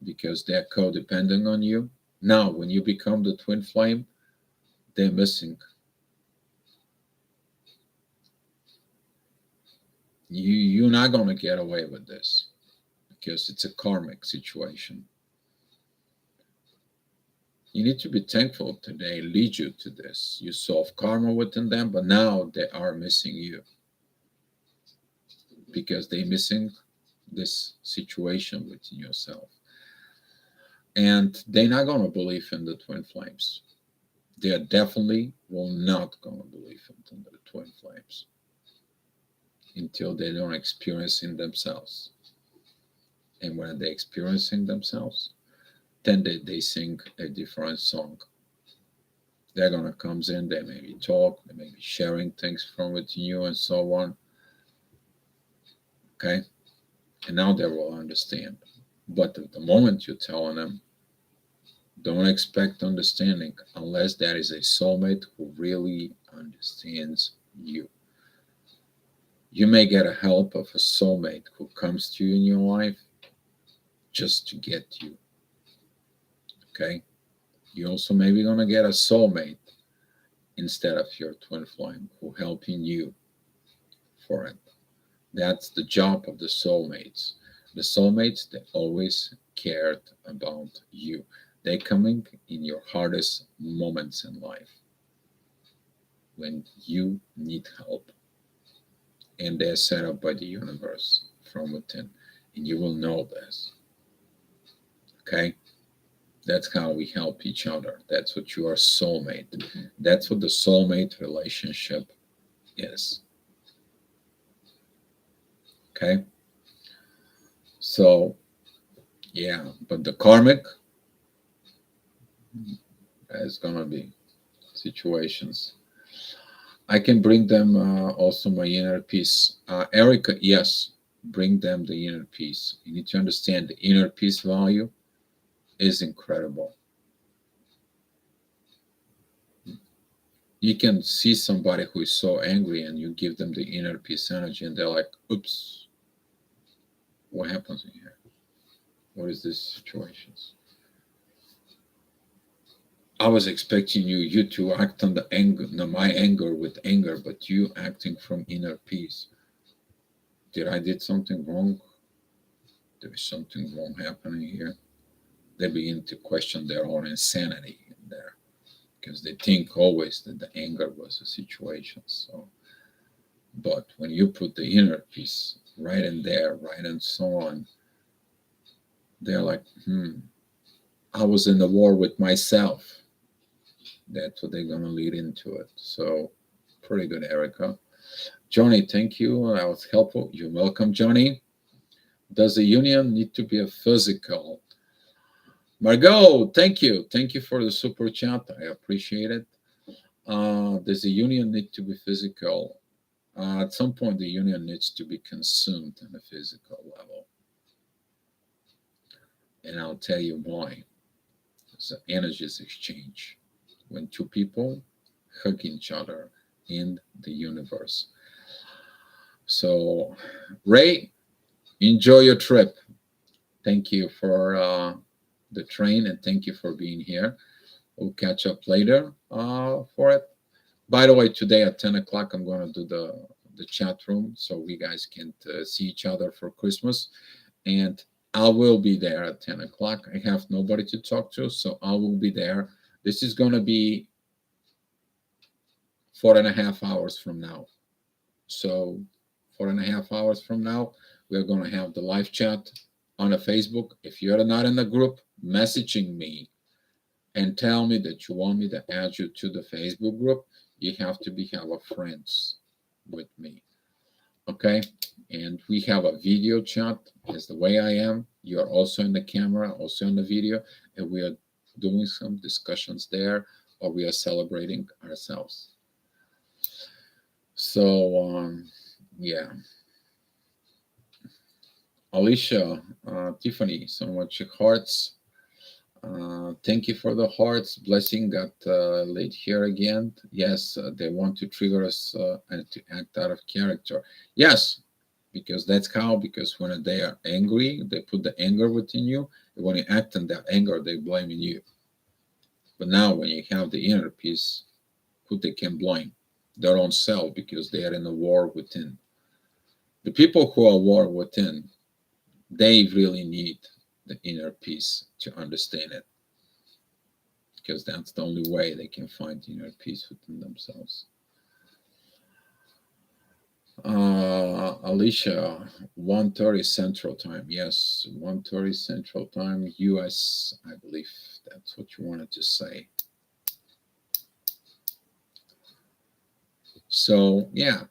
because they're codependent on you. Now, when you become the twin flame, they're missing. You're not going to get away with this because it's a karmic situation. You need to be thankful that they lead you to this. You solve karma within them, but now they are missing you because they're missing this situation within yourself. And they're not going to believe in the twin flames. They are definitely will not going to believe in the twin flames. until they don't experience in themselves. And when they experiencing themselves, then they sing a different song. They're gonna comes in, they maybe talk, they may be sharing things from within you and so on. Okay? And now they will understand. But at the moment you're telling them, don't expect understanding unless there is a soulmate who really understands you. You may get a help of a soulmate who comes to you in your life just to get you. Okay? You also maybe gonna get a soulmate instead of your twin flame who helping you for it. That's the job of the soulmates. The soulmates, they always cared about you. They coming in your hardest moments in life when you need help. And they're set up by the universe from within. And you will know this. Okay? That's how we help each other. That's what you are soulmate. That's what the soulmate relationship is. Okay? So, yeah, but the karmic is going to be situations. I can bring them also my inner peace. Erica, yes, bring them the inner peace. You need to understand the inner peace value is incredible. You can see somebody who is so angry and you give them the inner peace energy and they're like, oops, what happens in here? What is this situation? I was expecting you to act on the anger, no, my anger with anger, but you acting from inner peace. Did I did something wrong? There is something wrong happening here. They begin to question their own insanity in there because they think always that the anger was a situation. So, but when you put the inner peace right in there, right and so on, they're like, I was in the war with myself. That's what they're gonna lead into it. So, pretty good, Erica. Johnny, thank you. That was helpful. You're welcome, Johnny. Does a union need to be a physical? Margot, thank you. Thank you for the super chat. I appreciate it. Does the union need to be physical? At some point, the union needs to be consumed on a physical level. And I'll tell you why. It's an energies exchange. When two people hug each other in the universe. So, Ray, enjoy your trip. Thank you for the train and thank you for being here. We'll catch up later for it. By the way, today at 10 o'clock, I'm going to do the chat room so we guys can see each other for Christmas. And I will be there at 10 o'clock. I have nobody to talk to, so I will be there. This is going to be 4.5 hours from now. So 4.5 hours from now, we're going to have the live chat on a Facebook. If you're not in the group, messaging me and tell me that you want me to add you to the Facebook group, you have to have a friends with me. Okay? And we have a video chat as the way I am. You're also in the camera, also in the video, and we are doing some discussions there, or we are celebrating ourselves. So, yeah. Alicia, Tiffany, so much hearts. Thank you for the hearts. Blessing got late here again. Yes, they want to trigger us and to act out of character. Yes, because that's how, because when they are angry, they put the anger within you. And when you act on that anger, they blaming you. But now when you have the inner peace, who they can blame? Their own self, because they are in a war within. The people who are war within, they really need the inner peace to understand it, because that's the only way they can find inner peace within themselves. Alicia, 1:30 Central Time. Yes, 1:30 Central Time, US, I believe that's what you wanted to say. So, yeah.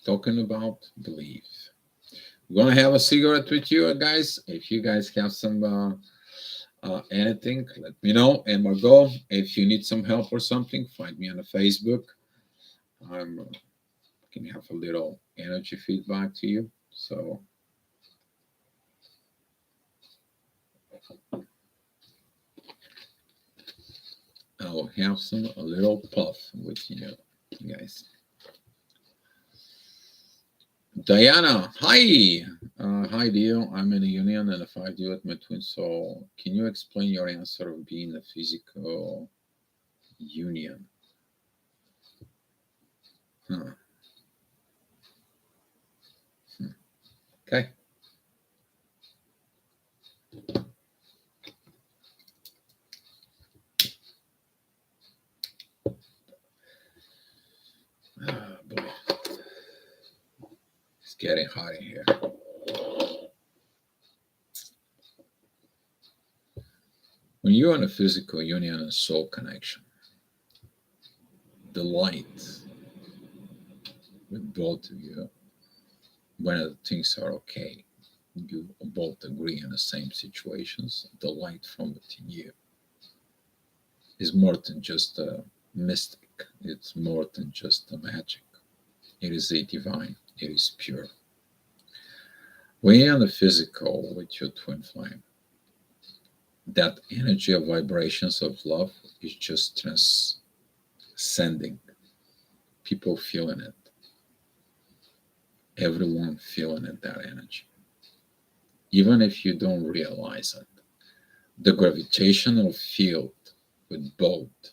talking about belief. We're gonna have a cigarette with you guys. If you guys have some anything, let me know. And Margot, if you need some help or something, find me on the Facebook. I'm can have a little energy feedback to you. So I'll have some a little puff with you guys. Diana, hi. Hi, Dio. I'm in a union and if I do with my twin soul, can you explain your answer of being a physical union? Huh. Okay. Oh, boy. It's getting hot in here. When you're in a physical union and soul connection, the light with both of you, when things are okay, you both agree in the same situations, the light from within you is more than just a mystic. It's more than just a magic. It is a divine. It is pure. When you're in the physical with your twin flame, that energy of vibrations of love is just transcending. People feeling it. Everyone feeling it, that energy. Even if you don't realize it. The gravitational field with both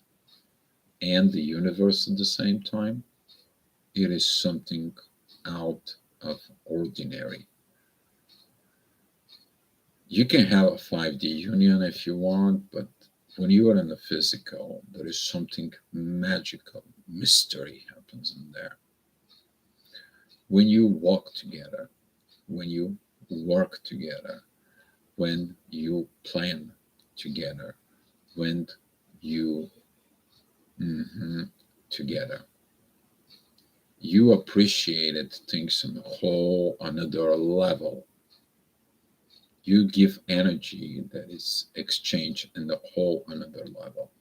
and the universe at the same time, it is something out of ordinary. You can have a 5D union if you want, but when you are in the physical, there is something magical, mystery happens in there. When you walk together, when you work together, when you plan together, when you together, you appreciated things on a whole another level. You give energy that is exchanged in the whole another level.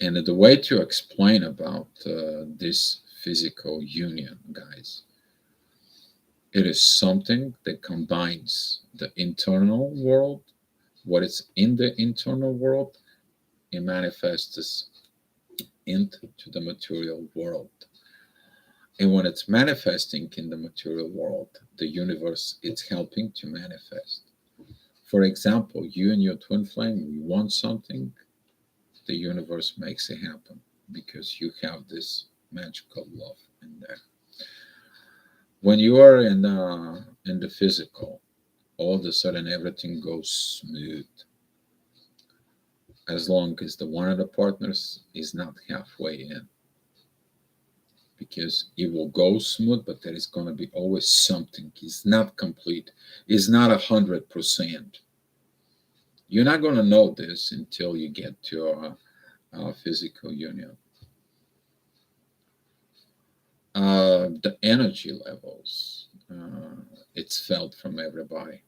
And the way to explain about this physical union, guys, it is something that combines the internal world, what is in the internal world, and manifests into the material world. And when it's manifesting in the material world, the universe is helping to manifest. For example, you and your twin flame, you want something, the universe makes it happen because you have this magical love in there. When you are in the physical, all of a sudden everything goes smooth, as long as the one of the partners is not halfway in, because it will go smooth, but there is going to be always something. It's not complete. It's not 100%. You're not going to know this until you get to a physical union. The energy levels, it's felt from everybody.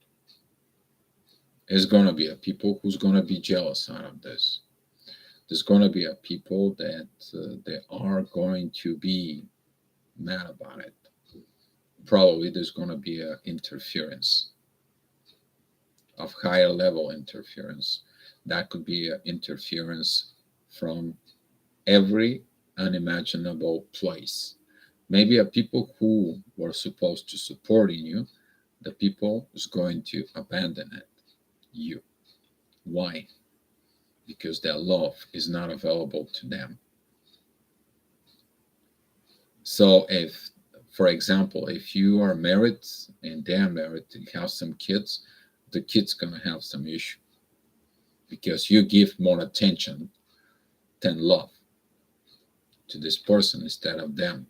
There's going to be a people who's going to be jealous out of this. There's going to be a people that they are going to be mad about it. Probably there's going to be an interference of higher level interference. That could be an interference from every unimaginable place. Maybe a people who were supposed to supporting you, the people is going to abandon it. You. Why? Because their love is not available to them. So if, for example, if you are married and they're married and have some kids, the kid's gonna have some issue because you give more attention than love to this person instead of them.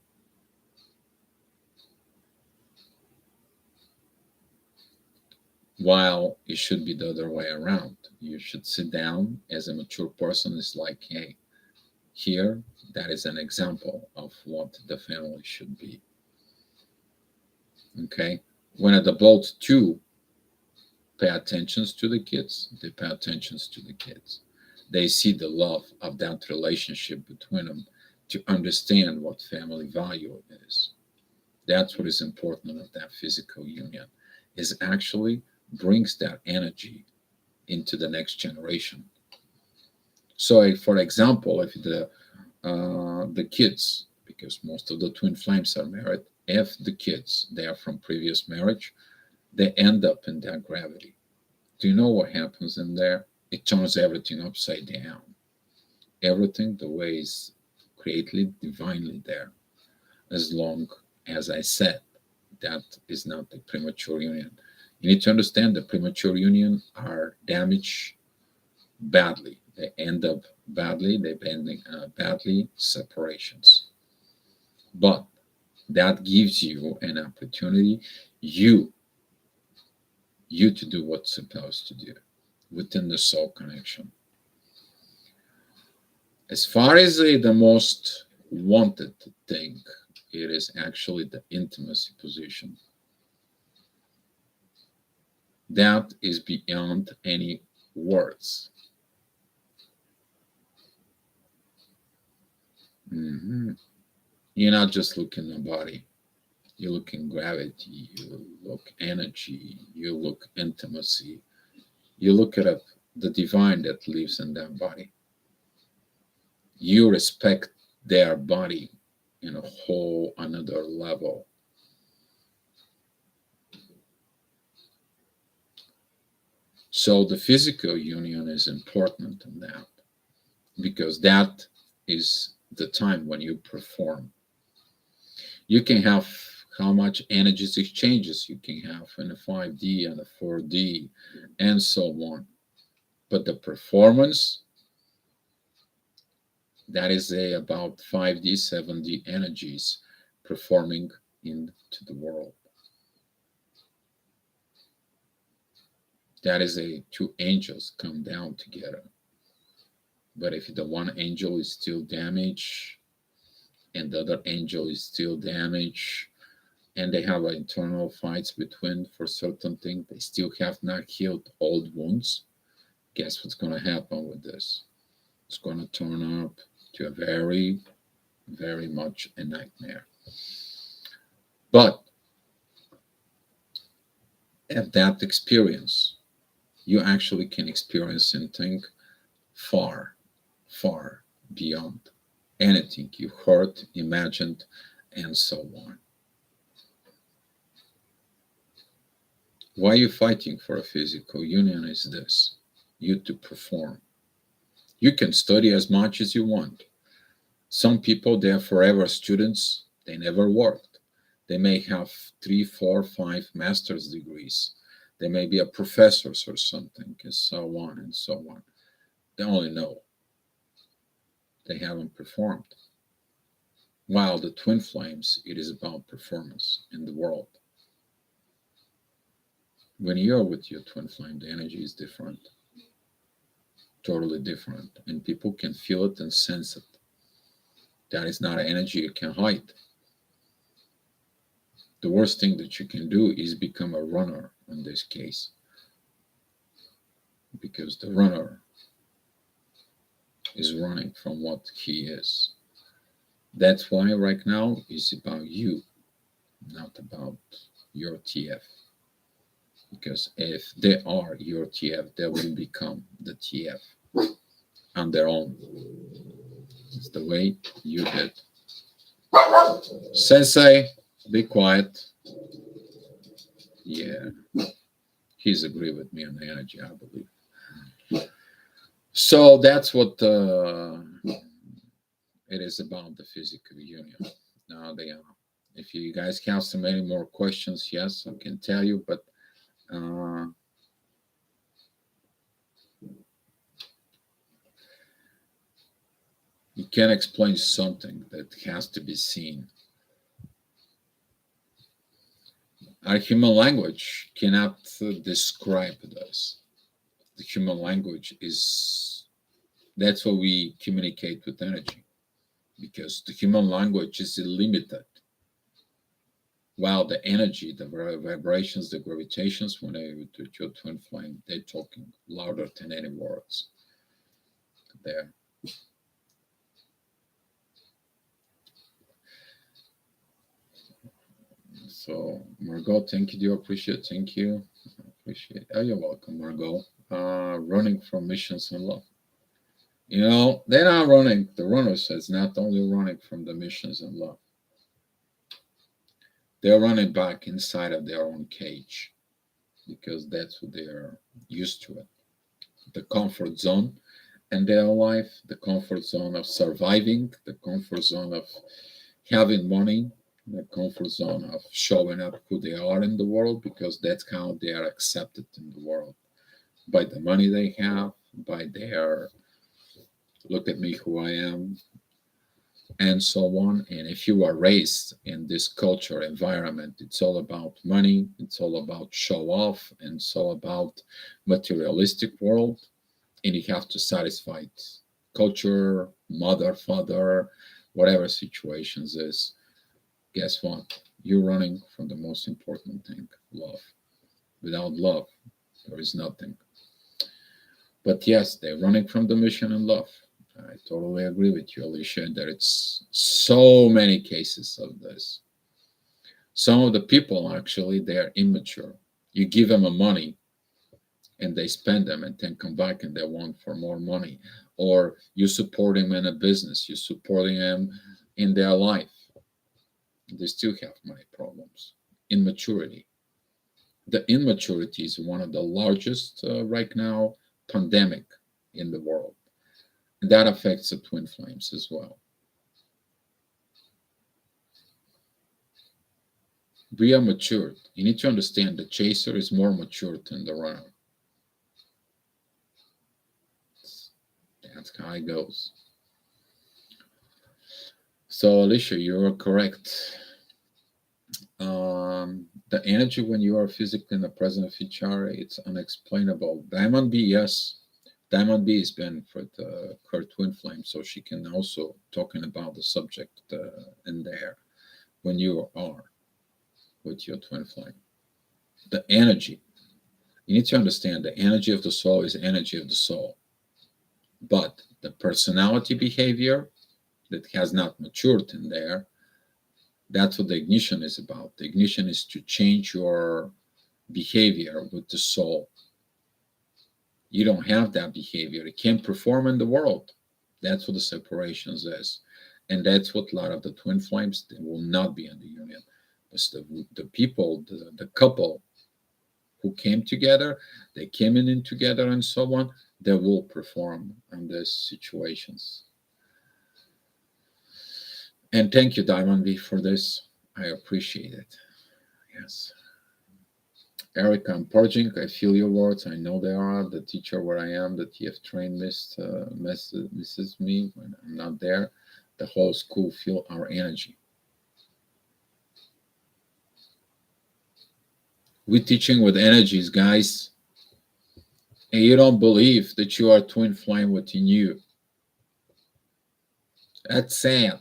While it should be the other way around. You should sit down as a mature person. It's like, hey, Here, that is an example of what the family should be. Okay? When adults too pay attention to the kids, they pay attention to the kids. They see the love of that relationship between them to understand what family value is. That's what is important of that physical union, is actually brings that energy into the next generation. So, for example, if the kids, because most of the twin flames are married, if the kids they are from previous marriage, they end up in that gravity. Do you know what happens in there? It turns everything upside down. Everything the way is created divinely there. As long as I said, that is not the premature union. You need to understand the premature union are damaged badly. They end up badly. They end badly separations. But that gives you an opportunity, you you to do what's supposed to do within the soul connection. As far as the most wanted thing, it is actually the intimacy position. That is beyond any words. Hmm. You're not just looking at body. You look in gravity. You look energy. You look intimacy. You look at the divine that lives in that body. You respect their body in a whole another level. So the physical union is important in that because that is the time when you perform. You can have how much energies exchanges you can have in a 5D and a 4D and so on. But the performance, that is about 5D, 7D energies performing into the world. That is two angels come down together. But if the one angel is still damaged and the other angel is still damaged, and they have internal fights between for certain things, they still have not healed old wounds. Guess what's going to happen with this? It's going to turn up to a very, very much a nightmare. But at that experience, you actually can experience something far, far beyond anything you heard, imagined, and so on. Why you fighting for a physical union is this: you to perform. You can study as much as you want. Some people, they are forever students, they never worked. They may have 3, 4, 5 master's degrees. They may be a professors or something, and so on and so on. They only know they haven't performed. While the twin flames, it is about performance in the world. When you're with your twin flame, the energy is different, totally different, and people can feel it and sense it. That is not an energy you can hide. The worst thing that you can do is become a runner in this case, because the runner is running from what he is. That's why right now it's about you, not about your TF. Because if they are your TF, they will become the TF on their own. It's the way you did. Sensei, be quiet. Yeah, he's agree with me on the energy, I believe. So that's what it is about the physical union. Now they are. If you guys have so many more questions, yes, I can tell you, but you can explain something that has to be seen. Our human language cannot describe this. The human language is that's what we communicate with energy. because the human language is limited. While the energy, the vibrations, the gravitations, when I do your twin flame, they're talking louder than any words there. So, Margot, thank you. Do you appreciate? Thank you. Appreciate. Oh, you're welcome, Margot. Running from missions and love. They're not running. The runners is not only running from the missions and love. They're running back inside of their own cage because that's what they're used to it. The comfort zone in their life, the comfort zone of surviving, the comfort zone of having money, the comfort zone of showing up who they are in the world because that's how they are accepted in the world by the money they have, by their look at me who I am, and so on. And if you are raised in this culture environment, it's all about money, it's all about show off, and it's all about materialistic world, and you have to satisfy it. Culture, mother, father, whatever situations is. Guess what? You're running from the most important thing, love. Without love, there is nothing. But yes, they're running from the mission and love. I totally agree with you, Alicia. There it's so many cases of this. Some of the people actually they are immature. You give them a money and they spend them and then come back and they want for more money. Or you supporting them in a business, you supporting them in their life. They still have money problems. Immaturity. The immaturity is one of the largest right now pandemic in the world. And that affects the twin flames as well. We are matured. You need to understand the chaser is more mature than the runner. That's how it goes. So, Alicia, you are correct. The energy when you are physically in the presence of each other, it's unexplainable. Diamond B, yes. Diamond B has been for her twin flame, so she can also talking about the subject in there when you are with your twin flame. The energy. You need to understand the energy of the soul is energy of the soul. But the personality behavior that has not matured in there, that's what the ignition is about. The ignition is to change your behavior with the soul. You don't have that behavior. You can't perform in the world. That's what the separations is. And that's what a lot of the twin flames, they will not be in the union. But the people, the couple who came together, they came in together and so on, they will perform in these situations. And thank you, Diamond B, for this. I appreciate it. Yes. Eric, I'm purging. I feel your words. I know they are. The teacher where I am, that you have trained misses me when I'm not there. The whole school feel our energy. We're teaching with energies, guys. And you don't believe that you are twin flame within you. That's sad,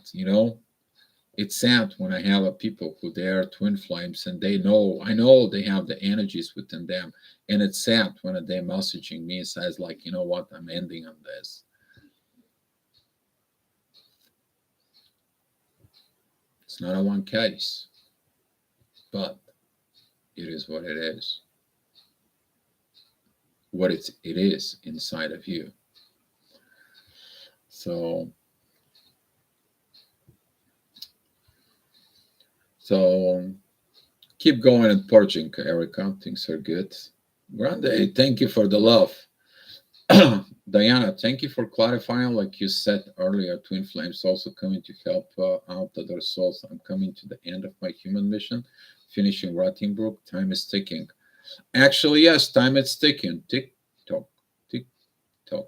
It's sad when I have a people who they are twin flames and I know they have the energies within them. And it's sad when they're messaging me and says like, you know what, I'm ending on this. It's not a one case, but it is what it is. What it is inside of you. So keep going and purging, Erica. Things are good. Grande, thank you for the love. Diana, thank you for clarifying. Like you said earlier, twin flames also coming to help out other souls. I'm coming to the end of my human mission, finishing writing book. Time is ticking. Actually, yes, time is ticking. Tick tock, tick tock.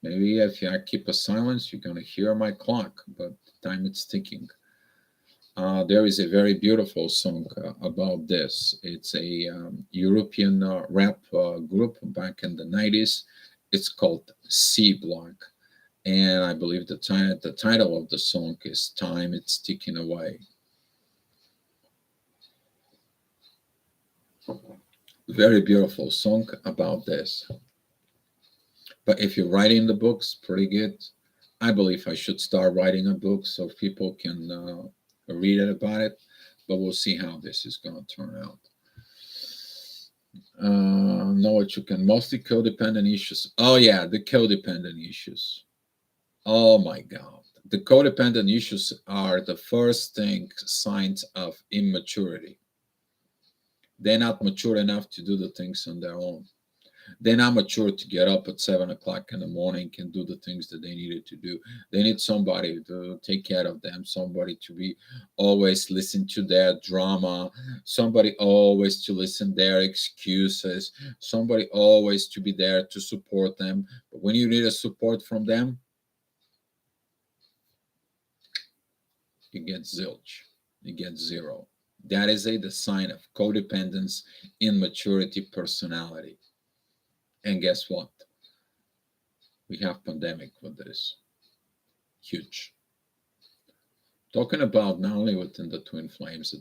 Maybe if I keep a silence, you're gonna hear my clock, but time is ticking. There is a very beautiful song about this. It's a European rap group back in the 90s. It's called C Block. And I believe the title of the song is "Time It's Ticking Away." Very beautiful song about this. But if you're writing the books, pretty good. I believe I should start writing a book so people can read it about it. But we'll see how this is going to turn out. Know what you can mostly codependent issues. Oh yeah, the codependent issues. Oh my God, the codependent issues are the first thing signs of immaturity. They're not mature enough to do the things on their own. They're not mature to get up at 7 o'clock in the morning and do the things that they needed to do. They need somebody to take care of them, somebody to be always listen to their drama, somebody always to listen their excuses, somebody always to be there to support them. But when you need a support from them, you get zilch, you get zero. That is the sign of codependence, immaturity, personality. And guess what? We have pandemic with this. Huge. Talking about not only within the twin flames,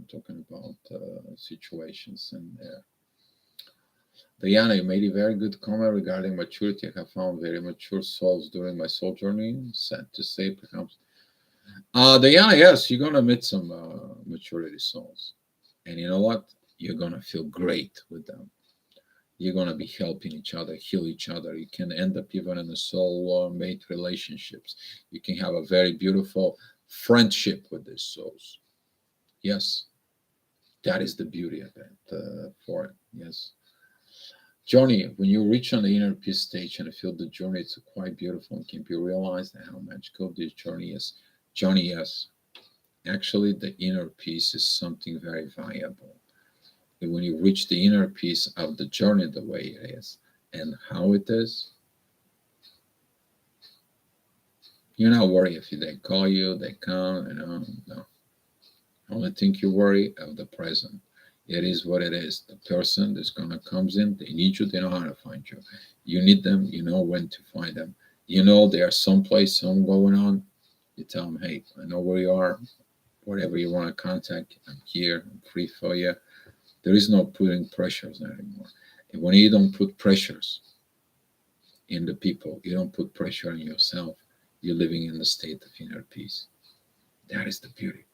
talking about situations in there. Diana, you made a very good comment regarding maturity. I have found very mature souls during my soul journey. Sad to say, perhaps. Diana, yes, you're gonna meet some maturity souls, and you know what? You're gonna feel great with them. You're going to be helping each other, heal each other. You can end up even in a soul mate relationships. You can have a very beautiful friendship with these souls. Yes, that is the beauty of it for it. Yes. Journey, when you reach on the inner peace stage and feel the journey, it's quite beautiful and can be realized how magical this journey is. Journey, yes. Actually, the inner peace is something very valuable. And when you reach the inner peace of the journey the way it is and how it is, you're not worried if they call you, they come, no. Only thing you worry of the present. It is what it is. The person that's gonna comes in, they need you, they know how to find you. You need them, you know when to find them. You know there's someplace, something going on. You tell them, hey, I know where you are. Whatever you want to contact, I'm here. I'm free for you. There is no putting pressures anymore. And when you don't put pressures in the people, you don't put pressure on yourself, you're living in the state of inner peace. That is the beauty.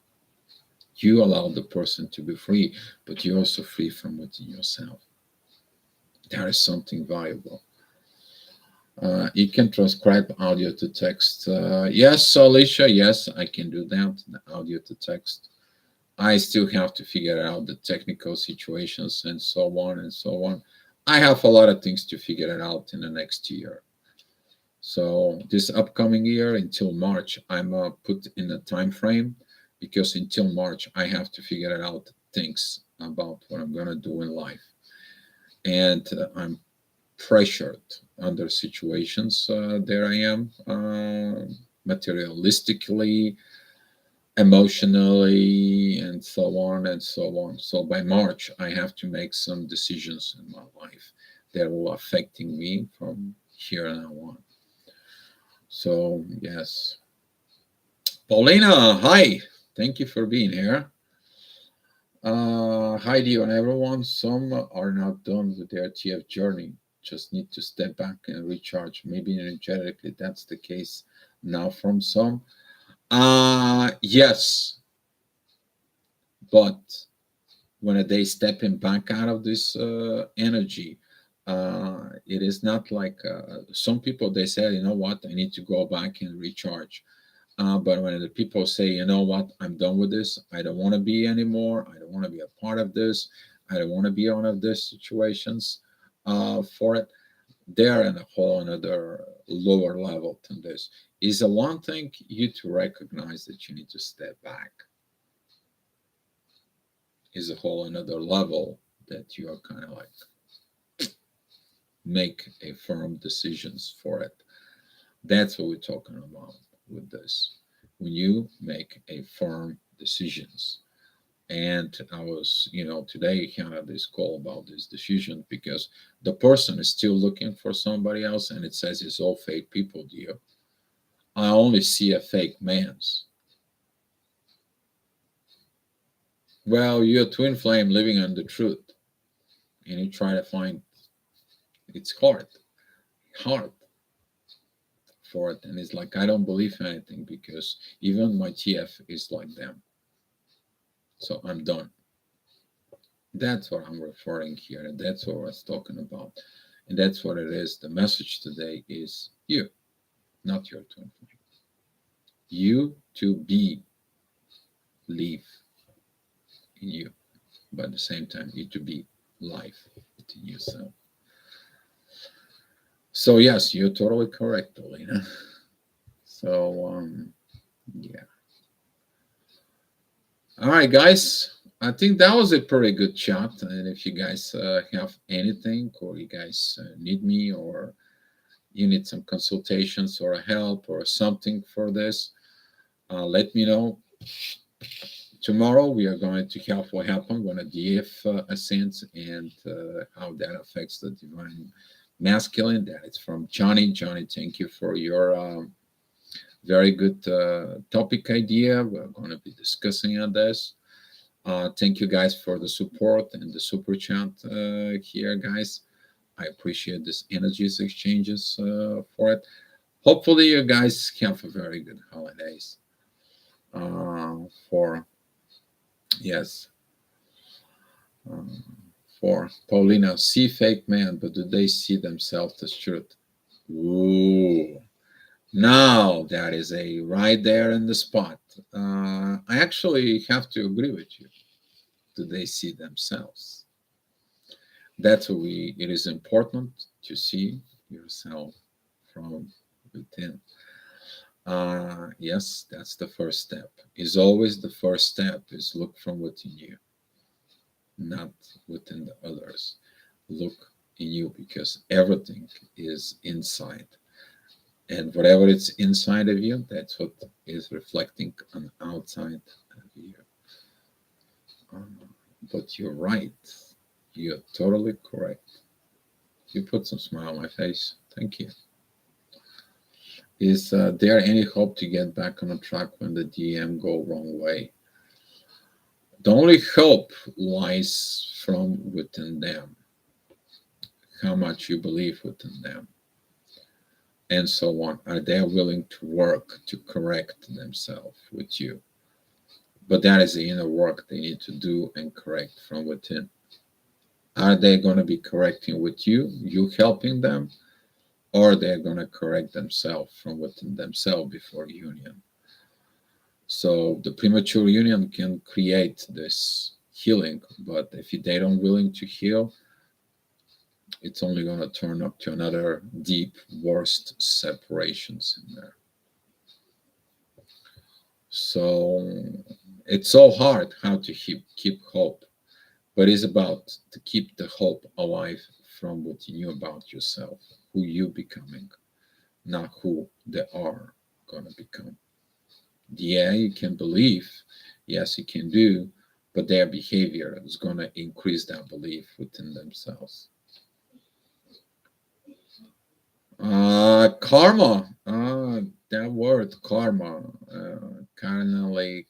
You allow the person to be free, but you're also free from within yourself. That is something valuable. You can transcribe audio to text. Yes, Alicia, yes, I can do that. The audio to text. I still have to figure out the technical situations and so on and so on. I have a lot of things to figure it out in the next year. So this upcoming year until March, I'm put in a time frame because until March I have to figure it out things about what I'm gonna do in life, and I'm pressured under situations. There I am, materialistically, emotionally, and so on and so on. So by March, I have to make some decisions in my life that will affecting me from here on on. So yes, Paulina, hi. Thank you for being here. Hi to you and everyone. Some are not done with their TF journey. Just need to step back and recharge. Maybe energetically, that's the case now from some. Yes, but when they stepping back out of this energy, it is not like some people. They say, you know what, I need to go back and recharge. But when the people say, you know what, I'm done with this, I don't want to be anymore, I don't want to be a part of this, I don't want to be one of these situations for it, they're in a whole another lower level than this. Is a one thing you to recognize that you need to step back. Is a whole another level that you are kind of like make a firm decisions for it. That's what we're talking about with this. When you make a firm decisions And I was, today had this call about this decision because the person is still looking for somebody else, and it says it's all fake people, dear. I only see a fake man's. Well, you're a twin flame living on the truth, and you try to find it's hard for it. And it's like, I don't believe anything because even my TF is like them. So I'm done. That's what I'm referring here, and that's what I was talking about. And that's what it is. The message today is you, not your twin flame. You to be live in you, but at the same time, you to be life within yourself. So yes, you're totally correct, Alina. So yeah. All right, guys. I think that was a pretty good chat. And if you guys have anything, or you guys need me, or you need some consultations or a help or something for this, let me know. Tomorrow we are going to have what happened when a DF ascends, and how that affects the divine masculine. That is from Johnny. Johnny, thank you for your very good topic idea. We're going to be discussing on this. Thank you guys for the support and the super chat here, guys. I appreciate this energies exchanges for it. Hopefully, you guys have a very good holidays. For yes, um, for Paulina, see fake man, but do they see themselves as truth? Ooh, now that is a right there in the spot. I actually have to agree with you. Do they see themselves? That's what we. It is important to see yourself from within. Yes, that's the first step. Is always the first step. Is look from within you, not within the others. Look in you because everything is inside, and whatever it's inside of you, that's what is reflecting on outside of you. Um, but you're right. You're totally correct. You put some smile on my face. Thank you. Is there any hope to get back on the track when the DM go wrong way? The only hope lies from within them, how much you believe within them, and so on. Are they willing to work to correct themselves with you? But that is the inner work they need to do and correct from within. Are they going to be correcting with you, you helping them, or they're going to correct themselves from within themselves before union? So the premature union can create this healing, but if they don't willing to heal, it's only going to turn up to another deep, worst separations in there. So it's so hard how to keep hope, but it's about to keep the hope alive from what you knew about yourself, who you becoming, not who they are going to become. Yeah, you can believe, yes, you can do, but their behavior is going to increase that belief within themselves. Karma, that word karma, kind of like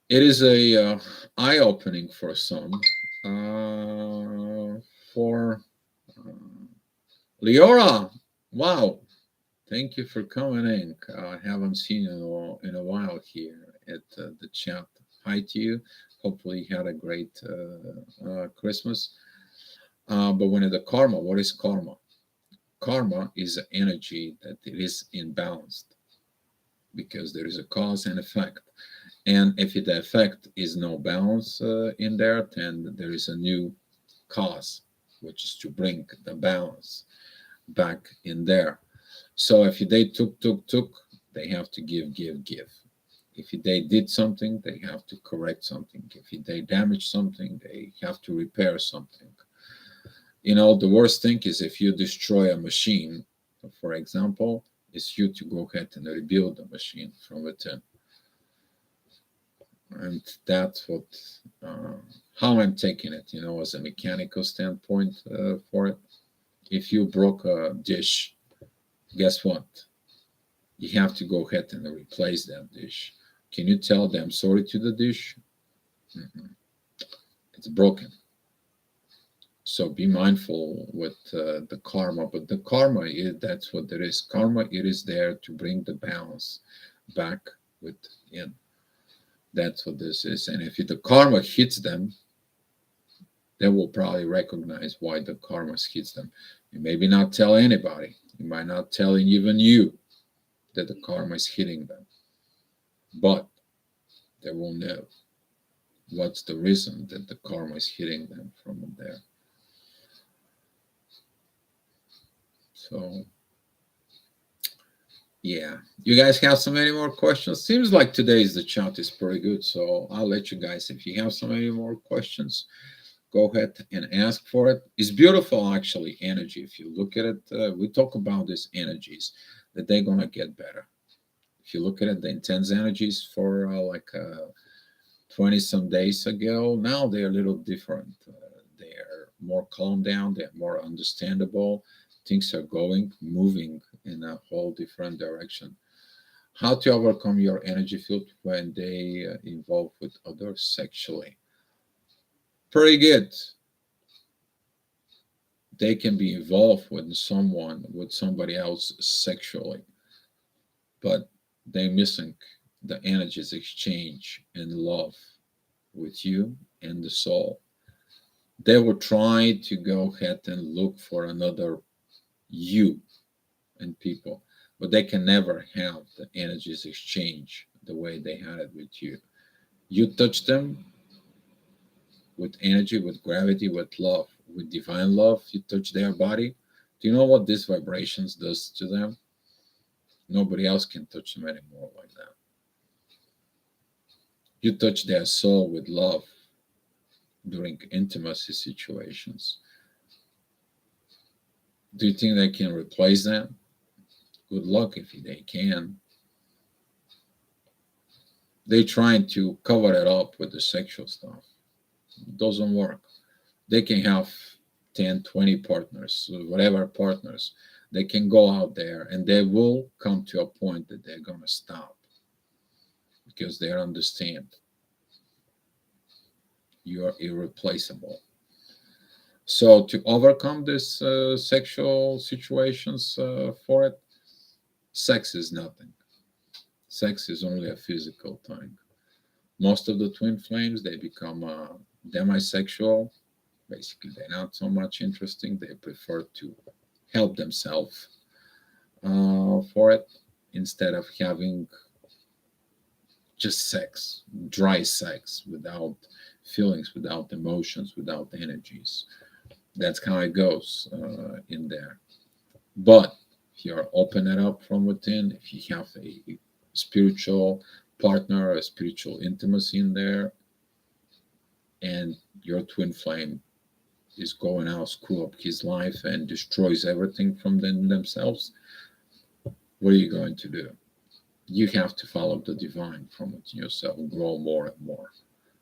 it is a eye opening for some. For Leora, wow, thank you for coming in. I haven't seen you in a while here at the chat. Hi to you. Hopefully, you had a great Christmas. But when the karma, what is karma? Karma is energy that it is imbalanced because there is a cause and effect. And if the effect is no balance in there, then there is a new cause, which is to bring the balance back in there. So if they took, they have to give. If they did something, they have to correct something. If they damage something, they have to repair something. The worst thing is if you destroy a machine, for example, it's you to go ahead and rebuild the machine from within. And that's what uh, how I'm taking it, as a mechanical standpoint for it. If you broke a dish, guess what? You have to go ahead and replace that dish. Can you tell them sorry to the dish? Mm-mm. It's broken. So be mindful with the karma. But the karma is that's what there is. Karma, it is there to bring the balance back within. That's what this is. And if the karma hits them, they will probably recognize why the karma hits them. You maybe not tell anybody. You might not tell even you that the karma is hitting them, but they will know what's the reason that the karma is hitting them from there. So yeah, you guys have so many more questions. Seems like today's the chat is pretty good, so I'll let you guys. If you have so many more questions, go ahead and ask for it. It's beautiful, actually, energy. If you look at it, we talk about these energies that they're gonna get better. If you look at it, the intense energies for 20 some days ago, now they're a little different. They're more calmed down, they're more understandable. Things are moving in a whole different direction. How to overcome your energy field when they involve with others sexually? Pretty good. They can be involved with somebody else sexually, but they're missing the energies exchange and love with you and the soul. They will try to go ahead and look for another you and people, but they can never have the energies exchange the way they had it with you. You touch them with energy, with gravity, with love, with divine love. You touch their body. Do you know what these vibrations does to them? Nobody else can touch them anymore like that. You touch their soul with love during intimacy situations. Do you think they can replace that? Good luck if they can. They trying to cover it up with the sexual stuff. It doesn't work. They can have 10, 20 partners, whatever partners. They can go out there and they will come to a point that they're going to stop because they understand you're irreplaceable. So to overcome this sexual situations for it, sex is nothing. Sex is only a physical thing. Most of the twin flames, they become demisexual. Basically, they're not so much interesting. They prefer to help themselves for it instead of having just sex, dry sex, without feelings, without emotions, without energies. That's how it goes in there. But if you're open it up from within, if you have a spiritual partner, a spiritual intimacy in there, and your twin flame is going out, screw up his life and destroys everything from themselves, what are you going to do? You have to follow the divine from within yourself, grow more and more.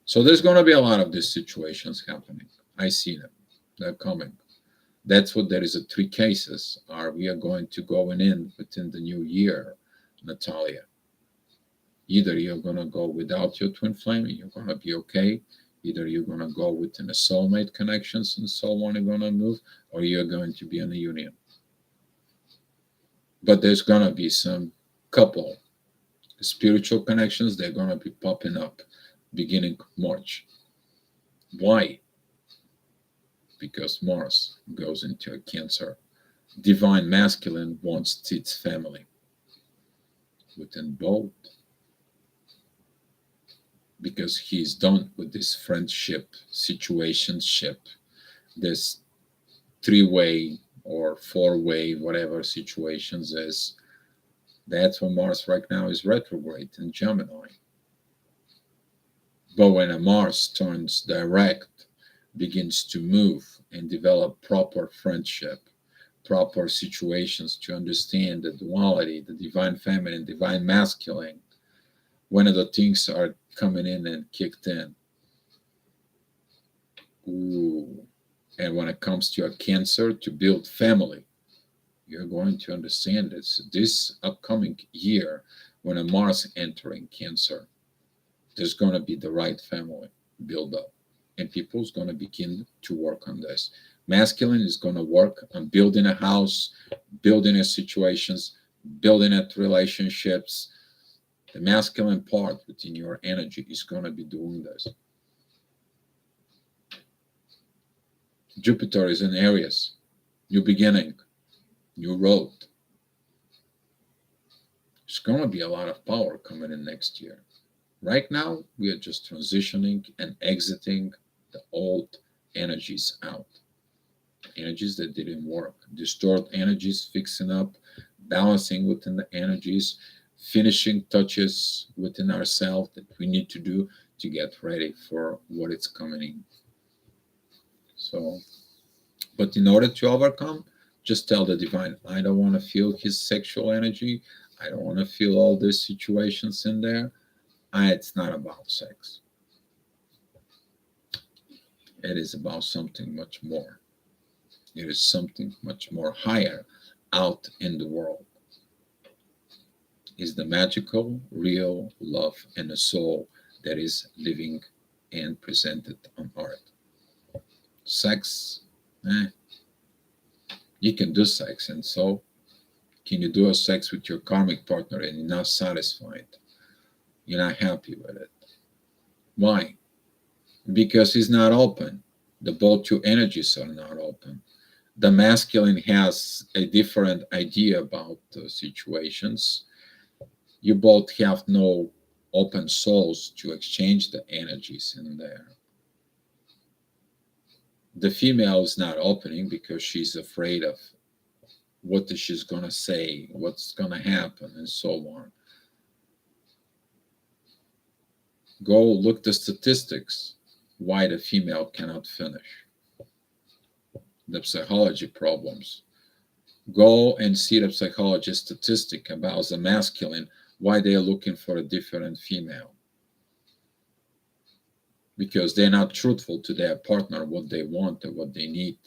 So there's going to be a lot of these situations happening. I see them. They're coming. That's what there is a three cases are we are going to go in within the new year, Natalia. Either you're going to go without your twin flame and you're going to be okay. Either you're going to go within a soulmate connections and someone are going to move, or you're going to be in a union. But there's going to be some couple spiritual connections. They're going to be popping up beginning March. Why? Because Mars goes into a Cancer. Divine masculine wants its family within both because he's done with this friendship, situationship, this three-way or four-way, whatever situations is. That's when Mars right now is retrograde in Gemini. But when a Mars turns direct, begins to move and develop proper friendship, proper situations to understand the duality, the divine feminine, divine masculine, one of the things are coming in and kicked in. Ooh. And when it comes to a Cancer, to build family, you're going to understand this upcoming year, when a Mars entering Cancer, there's going to be the right family build up, and people's going to begin to work on this. Masculine is going to work on building a house, building a situations, building at relationships. The masculine part within your energy is going to be doing this. Jupiter is in Aries, new beginning, new road. There's going to be a lot of power coming in next year. Right now, we are just transitioning and exiting the old energies out. Energies that didn't work. Distort energies, fixing up, balancing within the energies, finishing touches within ourselves that we need to do to get ready for what is coming in. So, but in order to overcome, just tell the divine, I don't want to feel his sexual energy. I don't want to feel all these situations in there. It's not about sex. It is about something much more. It is something much more higher out in the world. Is the magical, real love and the soul that is living and presented on earth. Sex, you can do sex, and so can you do a sex with your karmic partner and you're not satisfied? You're not happy with it. Why? Because it's not open. The both two energies are not open. The masculine has a different idea about situations. You both have no open souls to exchange the energies in there. The female is not opening because she's afraid of what she's going to say, what's going to happen, and so on. Go look the statistics why the female cannot finish. The psychology problems. Go and see the psychology statistic about the masculine, why they're looking for a different female. Because they're not truthful to their partner, what they want and what they need.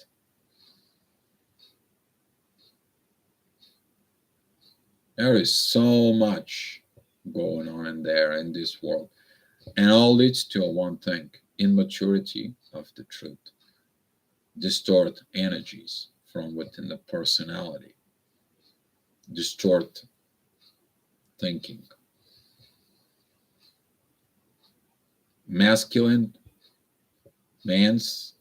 There is so much going on in there in this world. And all leads to one thing, immaturity of the truth. Distort energies from within the personality. Distort thinking. Masculine mans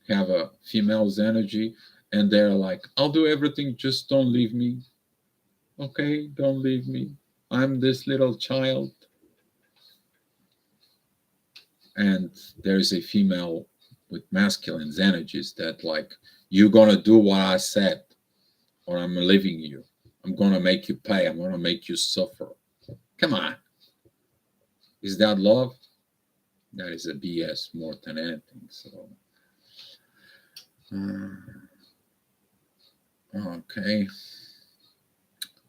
have a female's energy and they're like, I'll do everything, just don't leave me. Okay, don't leave me. I'm this little child. And there's a female with masculine's energies that like, you're gonna do what I said, or I'm leaving you. I'm gonna make you pay. I'm gonna make you suffer. Come on. Is that love? That is a BS more than anything. So, okay.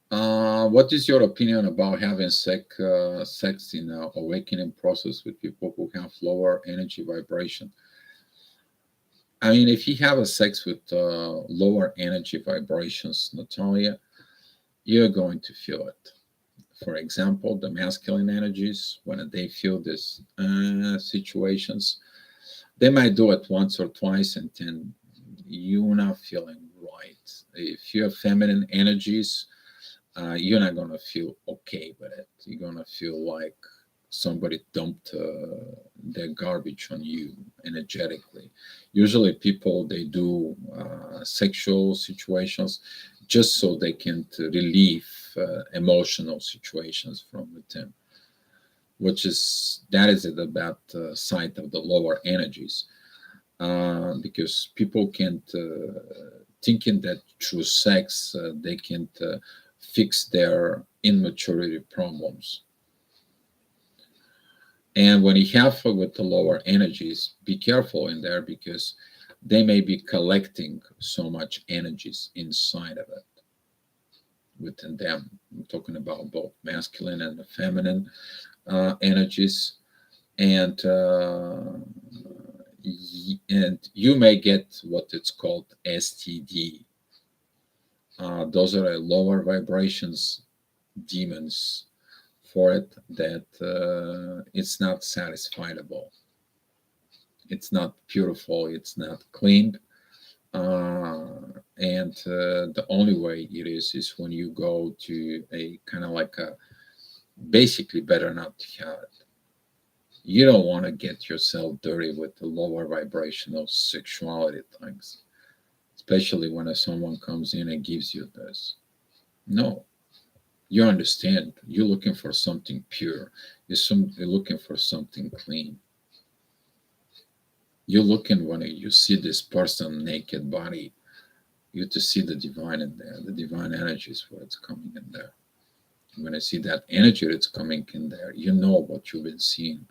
What is your opinion about having sex in an awakening process with people who have lower energy vibration? I mean, if you have a sex with lower energy vibrations, Natalia, you're going to feel it. For example, the masculine energies, when they feel these situations, they might do it once or twice and then you're not feeling right. If you have feminine energies, you're not going to feel okay with it. You're going to feel like somebody dumped their garbage on you energetically. Usually people, they do sexual situations just so they can relieve emotional situations from within, which is, that is the bad side of the lower energies, because people can't thinking that through sex they can fix their immaturity problems. And when you have with the lower energies, be careful in there because they may be collecting so much energies inside of it within them. I'm talking about both masculine and the feminine. energies, and and you may get what it's called STD. Those are lower vibrations demons for it, that it's not satisfiable, it's not purified, it's not cleaned, and the only way it is when you go to a kind of like a, basically better not to have it. You don't want to get yourself dirty with the lower vibrational sexuality things, especially when someone comes in and gives you this. No, you understand. You're looking for something pure. You're looking for something clean. You're looking when you see this person naked body, you to see the divine in there. The divine energy is where it's coming in there. When I see that energy that's coming in there, you know what you've been seeing.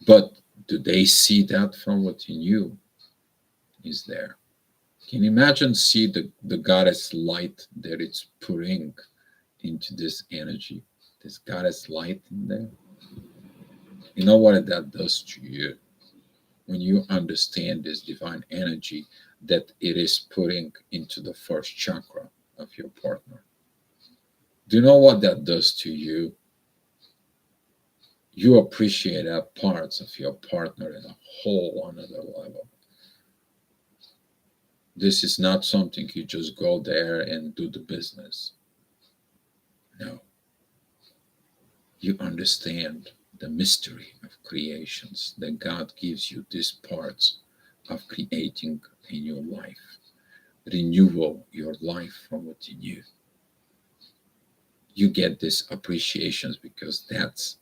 But do they see that from within you is there? Can you imagine see the goddess light that it's putting into this energy, this goddess light in there? You know what that does to you when you understand this divine energy that it is putting into the first chakra of your partner. Do you know what that does to you? You appreciate that parts of your partner in a whole another level. This is not something you just go there and do the business. No. You understand the mystery of creations, that God gives you these parts of creating in your life, renewal your life from within you. You get these appreciations because that's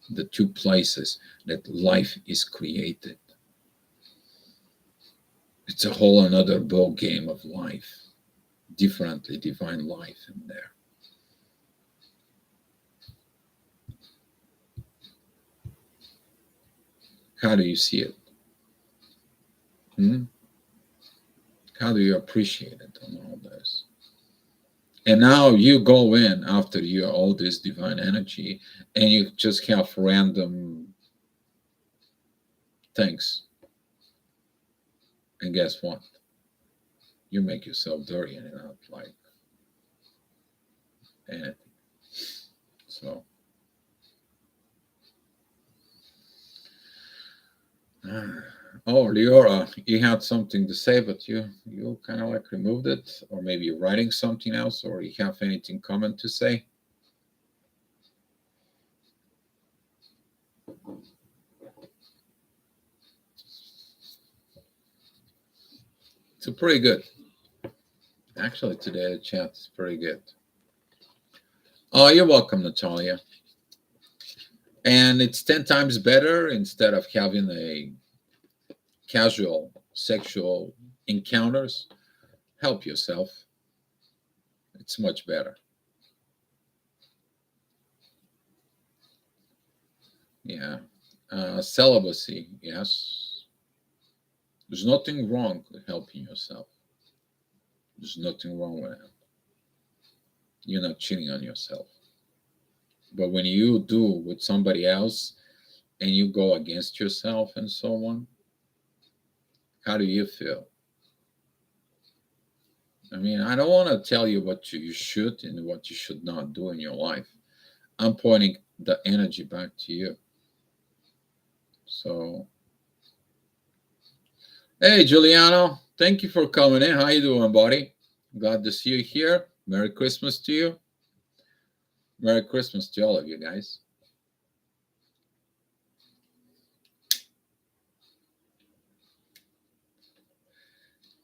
the two places that life is created. It's a whole another ball game of life, differently divine life in there. How do you see it? Hmm? How do you appreciate it on all this? And now you go in after you all this divine energy and you just have random things. And guess what? You make yourself dirty and not like anything. So, oh, Leora, you had something to say, but you kind of like removed it, or maybe you're writing something else, or you have anything common to say. So pretty good. Actually, today the chat is pretty good. Oh, you're welcome, Natalia. And it's 10 times better instead of having a casual sexual encounters. Help yourself. It's much better. Yeah. Celibacy, yes. There's nothing wrong with helping yourself. There's nothing wrong with it. You're not cheating on yourself. But when you do with somebody else and you go against yourself and so on, how do you feel? I mean, I don't want to tell you what you should and what you should not do in your life. I'm pointing the energy back to you. So, hey, Giuliano, thank you for coming in. How you doing, buddy? Glad to see you here. Merry Christmas to you. Merry Christmas to all of you guys.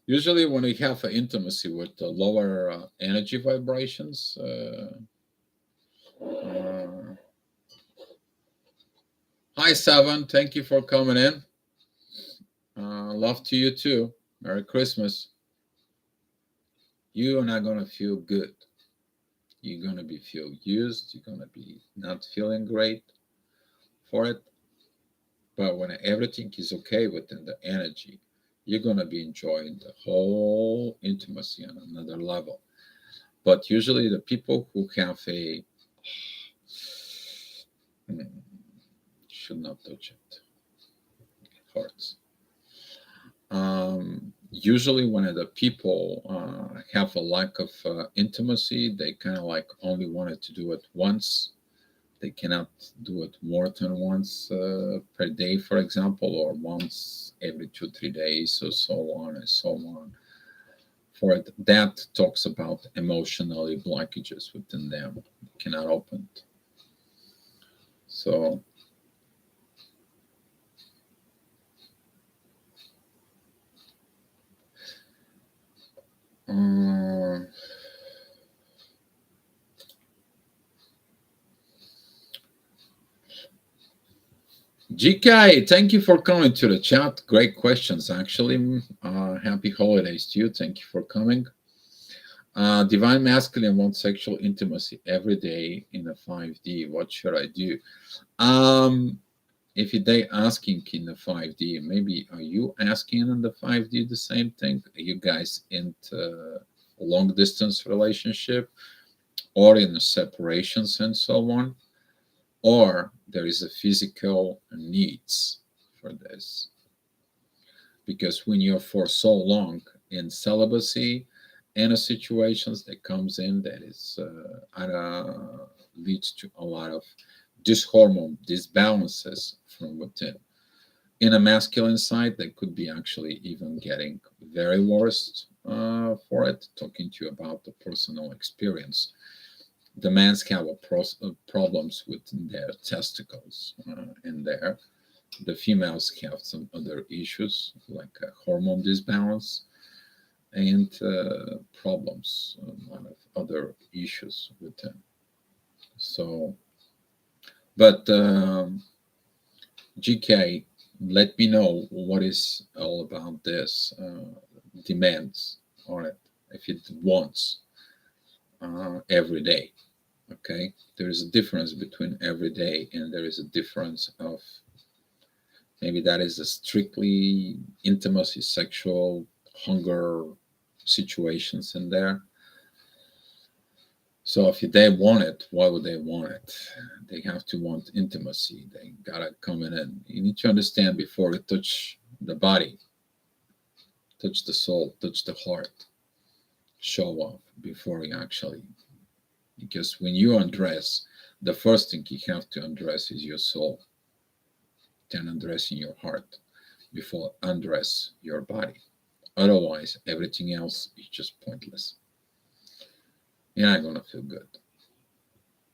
Usually, when we have an intimacy with the lower energy vibrations, hi, Seven. Thank you for coming in. Love to you too. Merry Christmas. You are not going to feel good. You're going to be feel used. You're going to be not feeling great for it. But when everything is okay within the energy, you're going to be enjoying the whole intimacy on another level. But usually, the people who have a Mm, should not touch it. It hurts. Usually, when the people have a lack of intimacy, they kind of like only wanted to do it once. They cannot do it more than once per day, for example, or once every 2, 3 days, or so on and so on. For it, that talks about emotionally blockages within them. They cannot open it. So, uh, GK, thank you for coming to the chat. Great questions, actually. Happy holidays to you. Thank you for coming. Divine masculine wants sexual intimacy every day in a 5D. What should I do? Um, if they asking in the 5D, maybe are you asking in the 5D the same thing? Are you guys into long distance relationship or in separations and so on? Or there is a physical needs for this? Because when you're for so long in celibacy and a situations that comes in that is leads to a lot of dyshormone disbalances from within. In a masculine side, they could be actually even getting very worst for it. Talking to you about the personal experience, the men's have problems with their testicles in there. The females have some other issues like a hormone disbalance and problems, a lot of other issues with them. So, but GK, let me know what is all about this demands on it if it wants every day. Okay, there is a difference between every day and there is a difference of maybe that is a strictly intimacy, sexual hunger situations in there. So if they want it, why would they want it? They have to want intimacy. They gotta come in. You need to understand before you touch the body, touch the soul, touch the heart, show off before you actually. Because when you undress, the first thing you have to undress is your soul, then undressing your heart before undress your body. Otherwise, everything else is just pointless. You're not gonna feel good.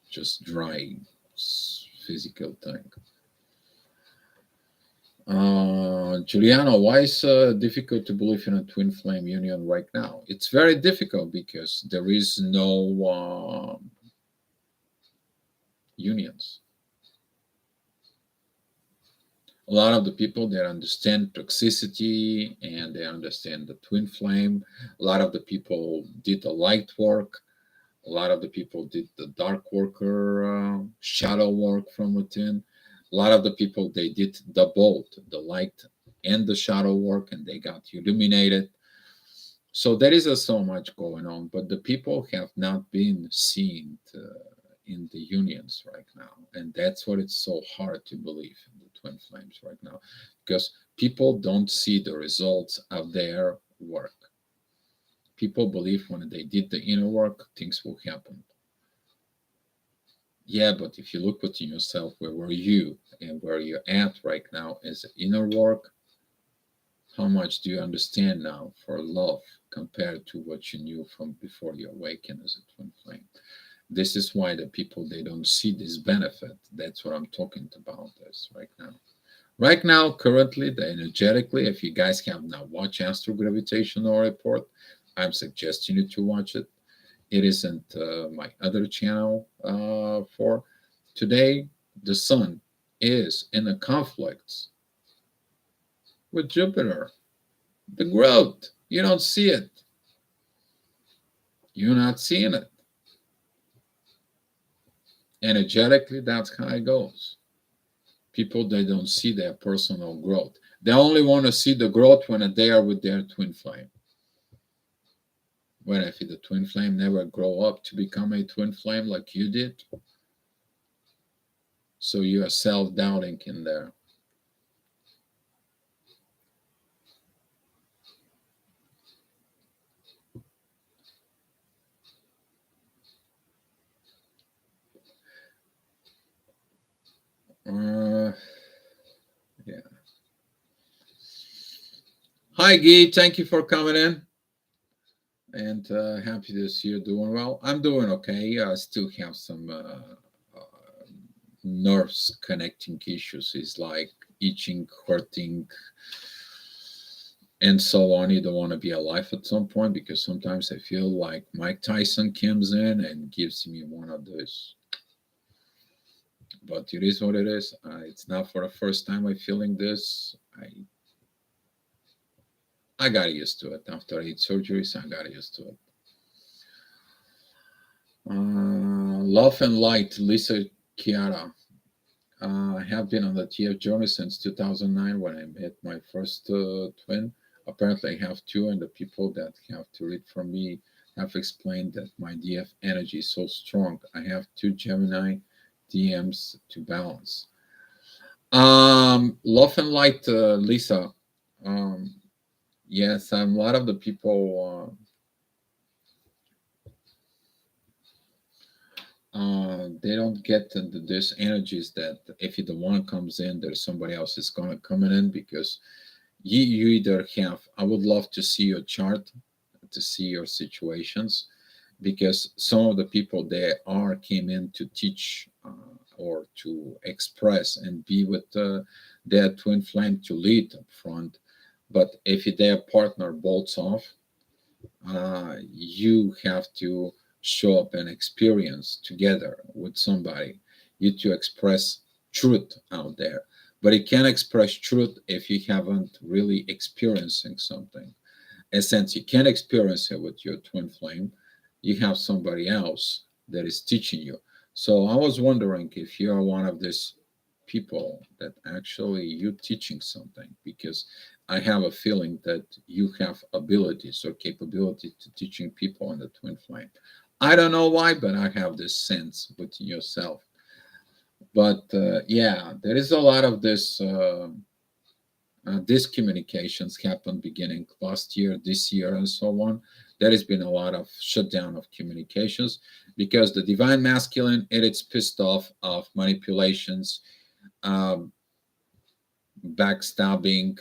Just dry physical thing. Juliana, why is difficult to believe in a twin flame union right now? It's very difficult because there is no unions. A lot of the people that understand toxicity and they understand the twin flame. A lot of the people did the light work. A lot of the people did the dark worker shadow work from within. A lot of the people they did the both, the light and the shadow work, and they got illuminated. So there is so much going on, but the people have not been seen in the unions right now, and that's what it's so hard to believe in the twin flames right now, because people don't see the results of their work. People believe when they did the inner work, things will happen. Yeah, but if you look within yourself, where were you and where you're at right now as inner work, how much do you understand now for love compared to what you knew from before you awakened as a twin flame? This is why the people they don't see this benefit. That's what I'm talking about this right now. Right now, currently, the energetically, if you guys have not watched Astro Gravitational Report, I'm suggesting you to watch it. It isn't my other channel for today. The sun is in a conflict with Jupiter. The growth, you don't see it. You're not seeing it. Energetically, that's how it goes. People, they don't see their personal growth. They only want to see the growth when they are with their twin flame. What if the twin flame never grow up to become a twin flame like you did? So you are self-doubting in there. Uh, yeah. Hi, Guy. Thank you for coming in, and happy to see you doing well. I'm doing okay. I still have some nerves connecting issues. It's like itching, hurting, and so on. You don't want to be alive at some point because sometimes I feel like Mike Tyson comes in and gives me one of those. But it is what it is. It's not for the first time I'm feeling this. I got used to it after 8 surgeries. I got used to it. Love and light, Lisa Chiara. I have been on the TF journey since 2009 when I met my first twin. Apparently, I have two, and the people that have to read from me have explained that my DF energy is so strong. I have two Gemini DMs to balance. Love and light, Lisa. Um, yes, a lot of the people. They don't get this energies that if the one comes in, there's somebody else is gonna come in because you either have. I would love to see your chart, to see your situations, because some of the people there are came in to teach or to express and be with their twin flame to lead up front. But if their partner bolts off, you have to show up and experience together with somebody. You to express truth out there, but you can't express truth if you haven't really experiencing something. And since you can't experience it with your twin flame, you have somebody else that is teaching you. So I was wondering if you're one of these people that actually you teaching something, because I have a feeling that you have abilities or capability to teaching people on the twin flame. I don't know why, but I have this sense within yourself. But yeah, there is a lot of this. These communications happened beginning last year, this year, and so on. There has been a lot of shutdown of communications because the divine masculine it is pissed off of manipulations, um, backstabbing,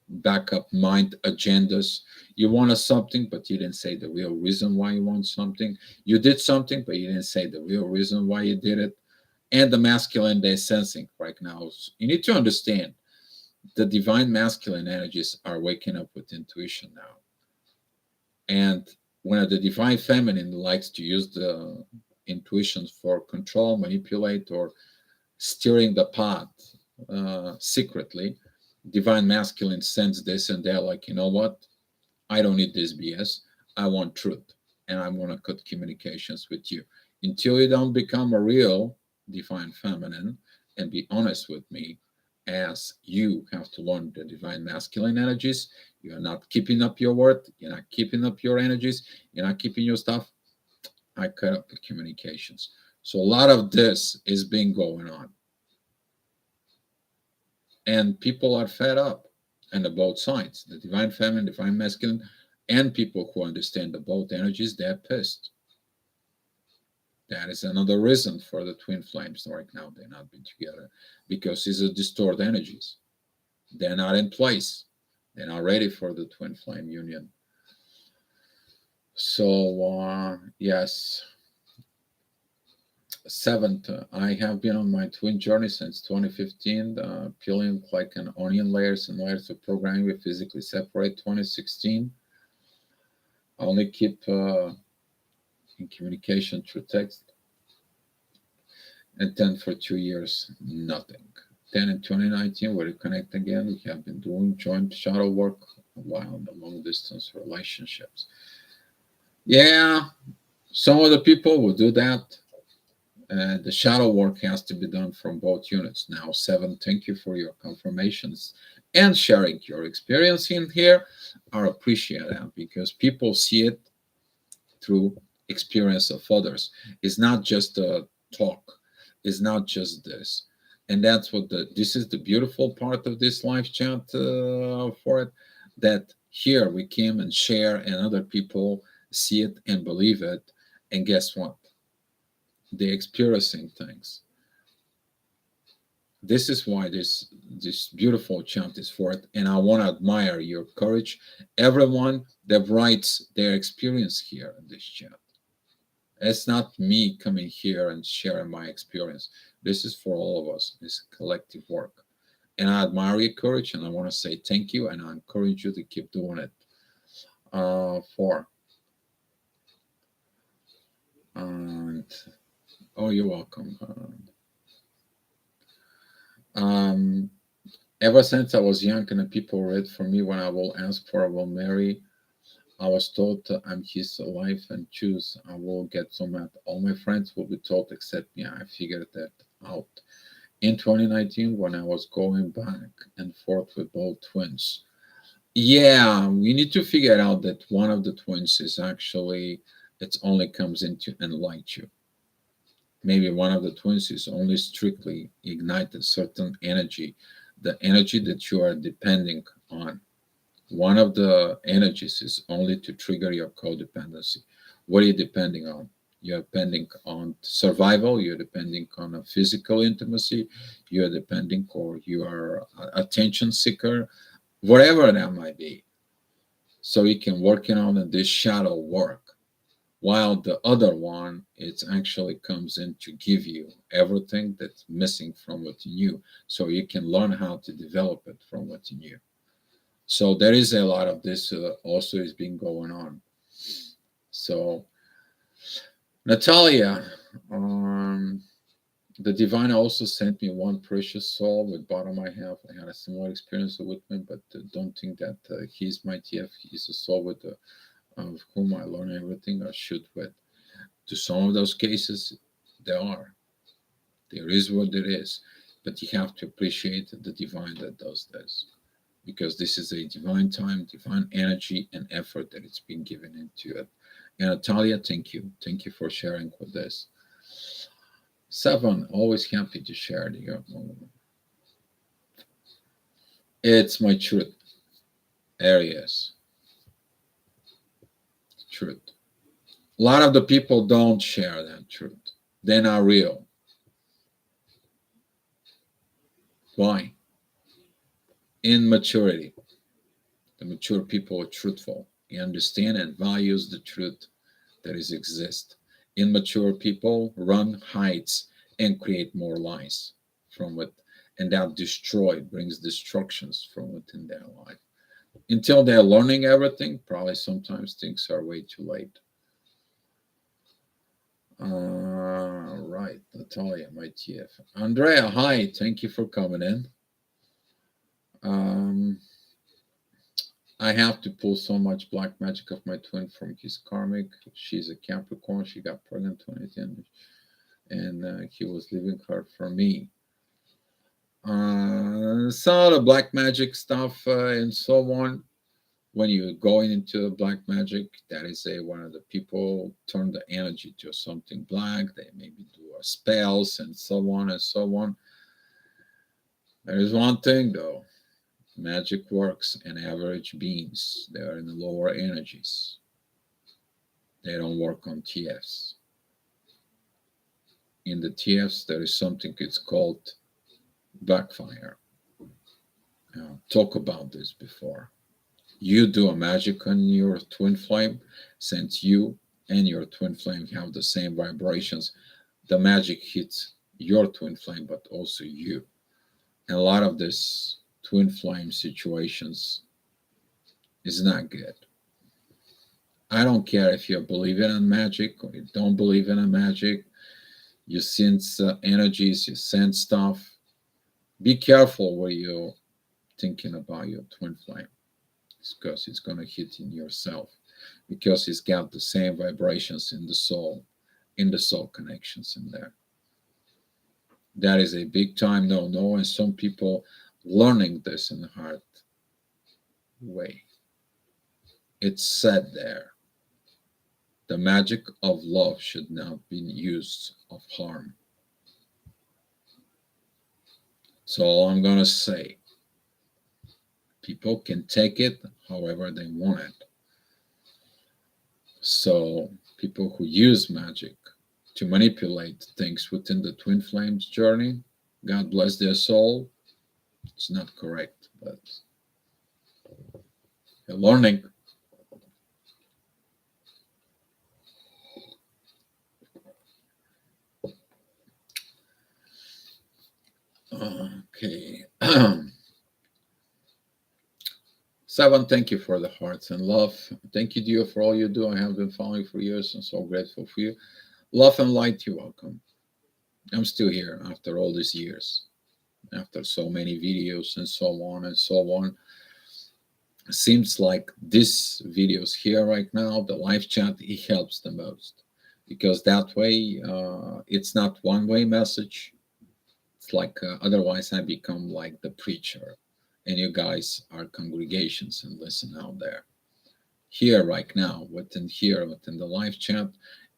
backup mind agendas. You wanted something, but you didn't say the real reason why you want something. You did something, but you didn't say the real reason why you did it. And the masculine they're sensing right now. You need to understand the divine masculine energies are waking up with intuition now. And when the divine feminine likes to use the intuitions for control, manipulate, or steering the pot secretly, divine masculine sends this and they're like, you know what? I don't need this BS. I want truth. And I want to cut communications with you. Until you don't become a real divine feminine and be honest with me, as you have to learn the divine masculine energies, you're not keeping up your word, you're not keeping up your energies, you're not keeping your stuff. I cut up the communications. So a lot of this is being going on. And people are fed up, and the both sides, the divine feminine, divine masculine, and people who understand the both energies, they're pissed. That is another reason for the twin flames right now they're not being together, because these are distorted energies. They're not in place. They're not ready for the twin flame union. So yes, seventh, I have been on my twin journey since 2015, peeling like an onion, layers and layers of programming we physically separate. 2016, I only keep in communication through text, and then for 2 years, nothing. Then in 2019, we reconnect again. We have been doing joint shadow work while in the long distance relationships. Yeah, some of the people will do that. The shadow work has to be done from both units. Now, seven, thank you for your confirmations and sharing your experience in here. I appreciate that because people see it through experience of others. It's not just a talk. Is not just this. And that's what this is the beautiful part of this live chat for it, that here we came and share and other people see it and believe it. And guess what? They're experiencing things. This is why this beautiful chant is for it. And I want to admire your courage. Everyone that writes their experience here in this chat. It's not me coming here and sharing my experience. This is for all of us. It's collective work. And I admire your courage and I want to say thank you and I encourage you to keep doing it. For and oh, you're welcome. Um, Ever since I was young and people read for me when I will ask for I will marry, I was told I'm his life and choose. I will get so mad. All my friends will be told except me. I figured that out. In 2019, when I was going back and forth with both twins. Yeah, we need to figure out that one of the twins is actually, it only comes in to enlighten you. Maybe one of the twins is only strictly ignited certain energy, the energy that you are depending on. One of the energies is only to trigger your codependency. What are you depending on? You're depending on survival, you're depending on a physical intimacy, you're depending or you are attention seeker, whatever that might be. So you can work on this shadow work. While the other one, it actually comes in to give you everything that's missing from within you. So you can learn how to develop it from within you. So there is a lot of this also is being going on. So Natalia, um, the divine also sent me one precious soul with bottom I have. I had a similar experience with him, but don't think that he's my TF. He's a soul with of whom I learn everything I should with. To some of those cases, there are. There is what there is, but you have to appreciate the divine that does this. Because this is a divine time, divine energy, and effort that it's been given into it. And Natalia, thank you. Thank you for sharing with this. Seven, always happy to share the It's my truth. Areas. Truth. A lot of the people don't share that truth. They're not real. Why? Immaturity. The mature people are truthful. They understand and values the truth that is exist. Immature people run, hides, and create more lies from it, and that brings destructions from within their life. Until they're learning everything, probably sometimes things are way too late. Right, Natalia, my TF. Andrea, hi, thank you for coming in. Um, I have to pull so much black magic of my twin from his karmic. She's a Capricorn. She got pregnant 2010 and he was leaving her for me. Some of the black magic stuff and so on. When you're going into black magic, that is a one of the people turn the energy to something black. They maybe do spells and so on and so on. There is one thing though: magic works in average beings. They are in the lower energies. They don't work on TFs. In the TFs, there is something it's called backfire. Talk about this before. You do a magic on your twin flame, since you and your twin flame have the same vibrations, the magic hits your twin flame, but also you. And a lot of this twin flame situations is not good. I don't care if you believe in magic or you don't believe in magic. You sense energies, you sense stuff. Be careful where you're thinking about your twin flame, because it's going to hit in yourself, because it's got the same vibrations in the soul connections in there. That is a big time no, and some people learning this in the hard way. It's said there, the magic of love should not be used of harm. So all I'm gonna say, people can take it however they want it. So people who use magic to manipulate things within the twin flames journey, God bless their soul. It's not correct, but they're learning. Okay. Seven, thank you for the hearts and love. Thank you, Dio, for all you do. I have been following for years and so grateful for you. Love and light, you're welcome. I'm still here after all these years, after so many videos and so on and so on. Seems like this videos here right now, the live chat, it helps the most because that way it's not one way message. It's like otherwise I become like the preacher and you guys are congregations and listen out there. Here right now, within the live chat,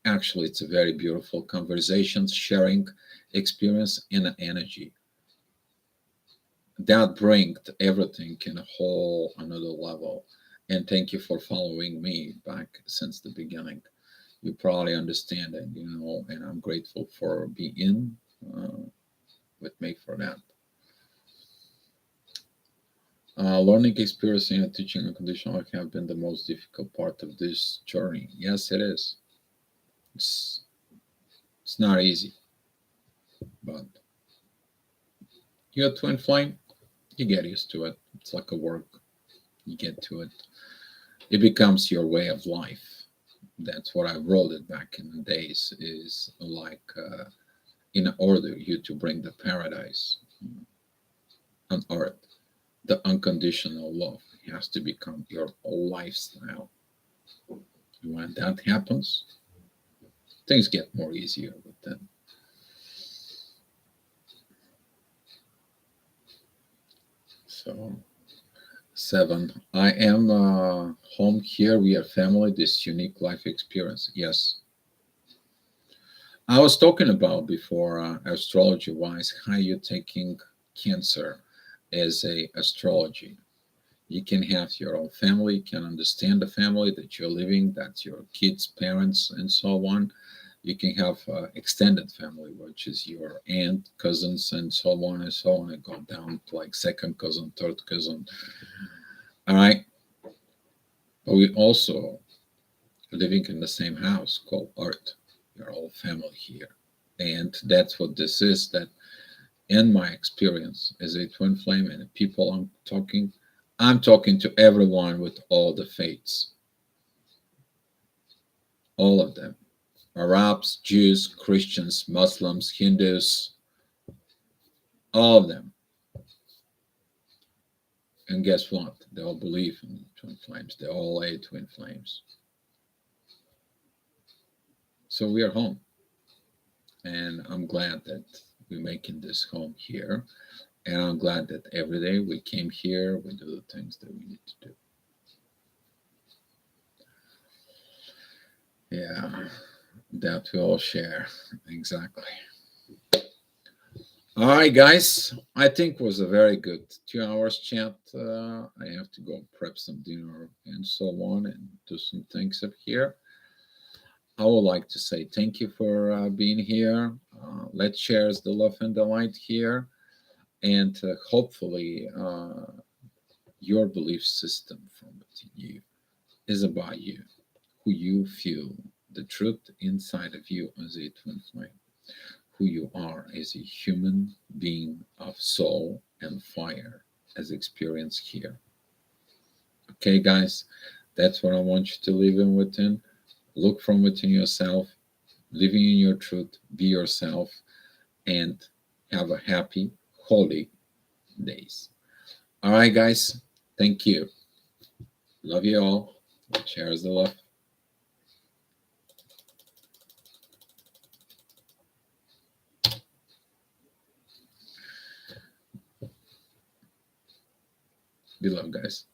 actually it's a very beautiful conversation, sharing experience and energy that brings everything in a whole another level. And thank you for following me back since the beginning. You probably understand it, and I'm grateful for being uh, with me for that. Learning experience and teaching unconditional love have been the most difficult part of this journey. Yes, it is. It's, it's not easy, but you're a twin flame, you get used to it. It's like a work, you get to it. It becomes your way of life. That's what I wrote it back in the days, is like in order you to bring the paradise on earth, the unconditional love has to become your lifestyle. When that happens, things get more easier with them. So, seven, I am home here. We are family, this unique life experience. Yes. I was talking about before astrology wise, how you're taking Cancer as a astrology. You can have your own family, you can understand the family that you're living, that's your kids, parents, and so on. You can have extended family, which is your aunt, cousins, and so on and so on, and go down to like second cousin, third cousin. All right. But we also living in the same house called Earth. You're all family here. And that's what this is. That in my experience as a twin flame and the people I'm talking to everyone with all the faiths, all of them. Arabs, Jews, Christians, Muslims, Hindus, all of them. And guess what? They all believe in twin flames. They all ate twin flames. So we are home. And I'm glad that we're making this home here. And I'm glad that every day we came here, we do the things that we need to do. Yeah, that we all share. Exactly. All right, guys. I think it was a very good 2 hours chat. I have to go prep some dinner and so on and do some things up here. I would like to say thank you for being here. Let's share the love and the light here. And hopefully, your belief system from within you is about you, who you feel the truth inside of you as a twin flame, who you are as a human being of soul and fire as experienced here. Okay, guys, that's what I want you to live in within. Look from within yourself, living in your truth, be yourself, and have a happy, holy days. All right, guys, thank you. Love you all. Cheers the love. Be love, guys.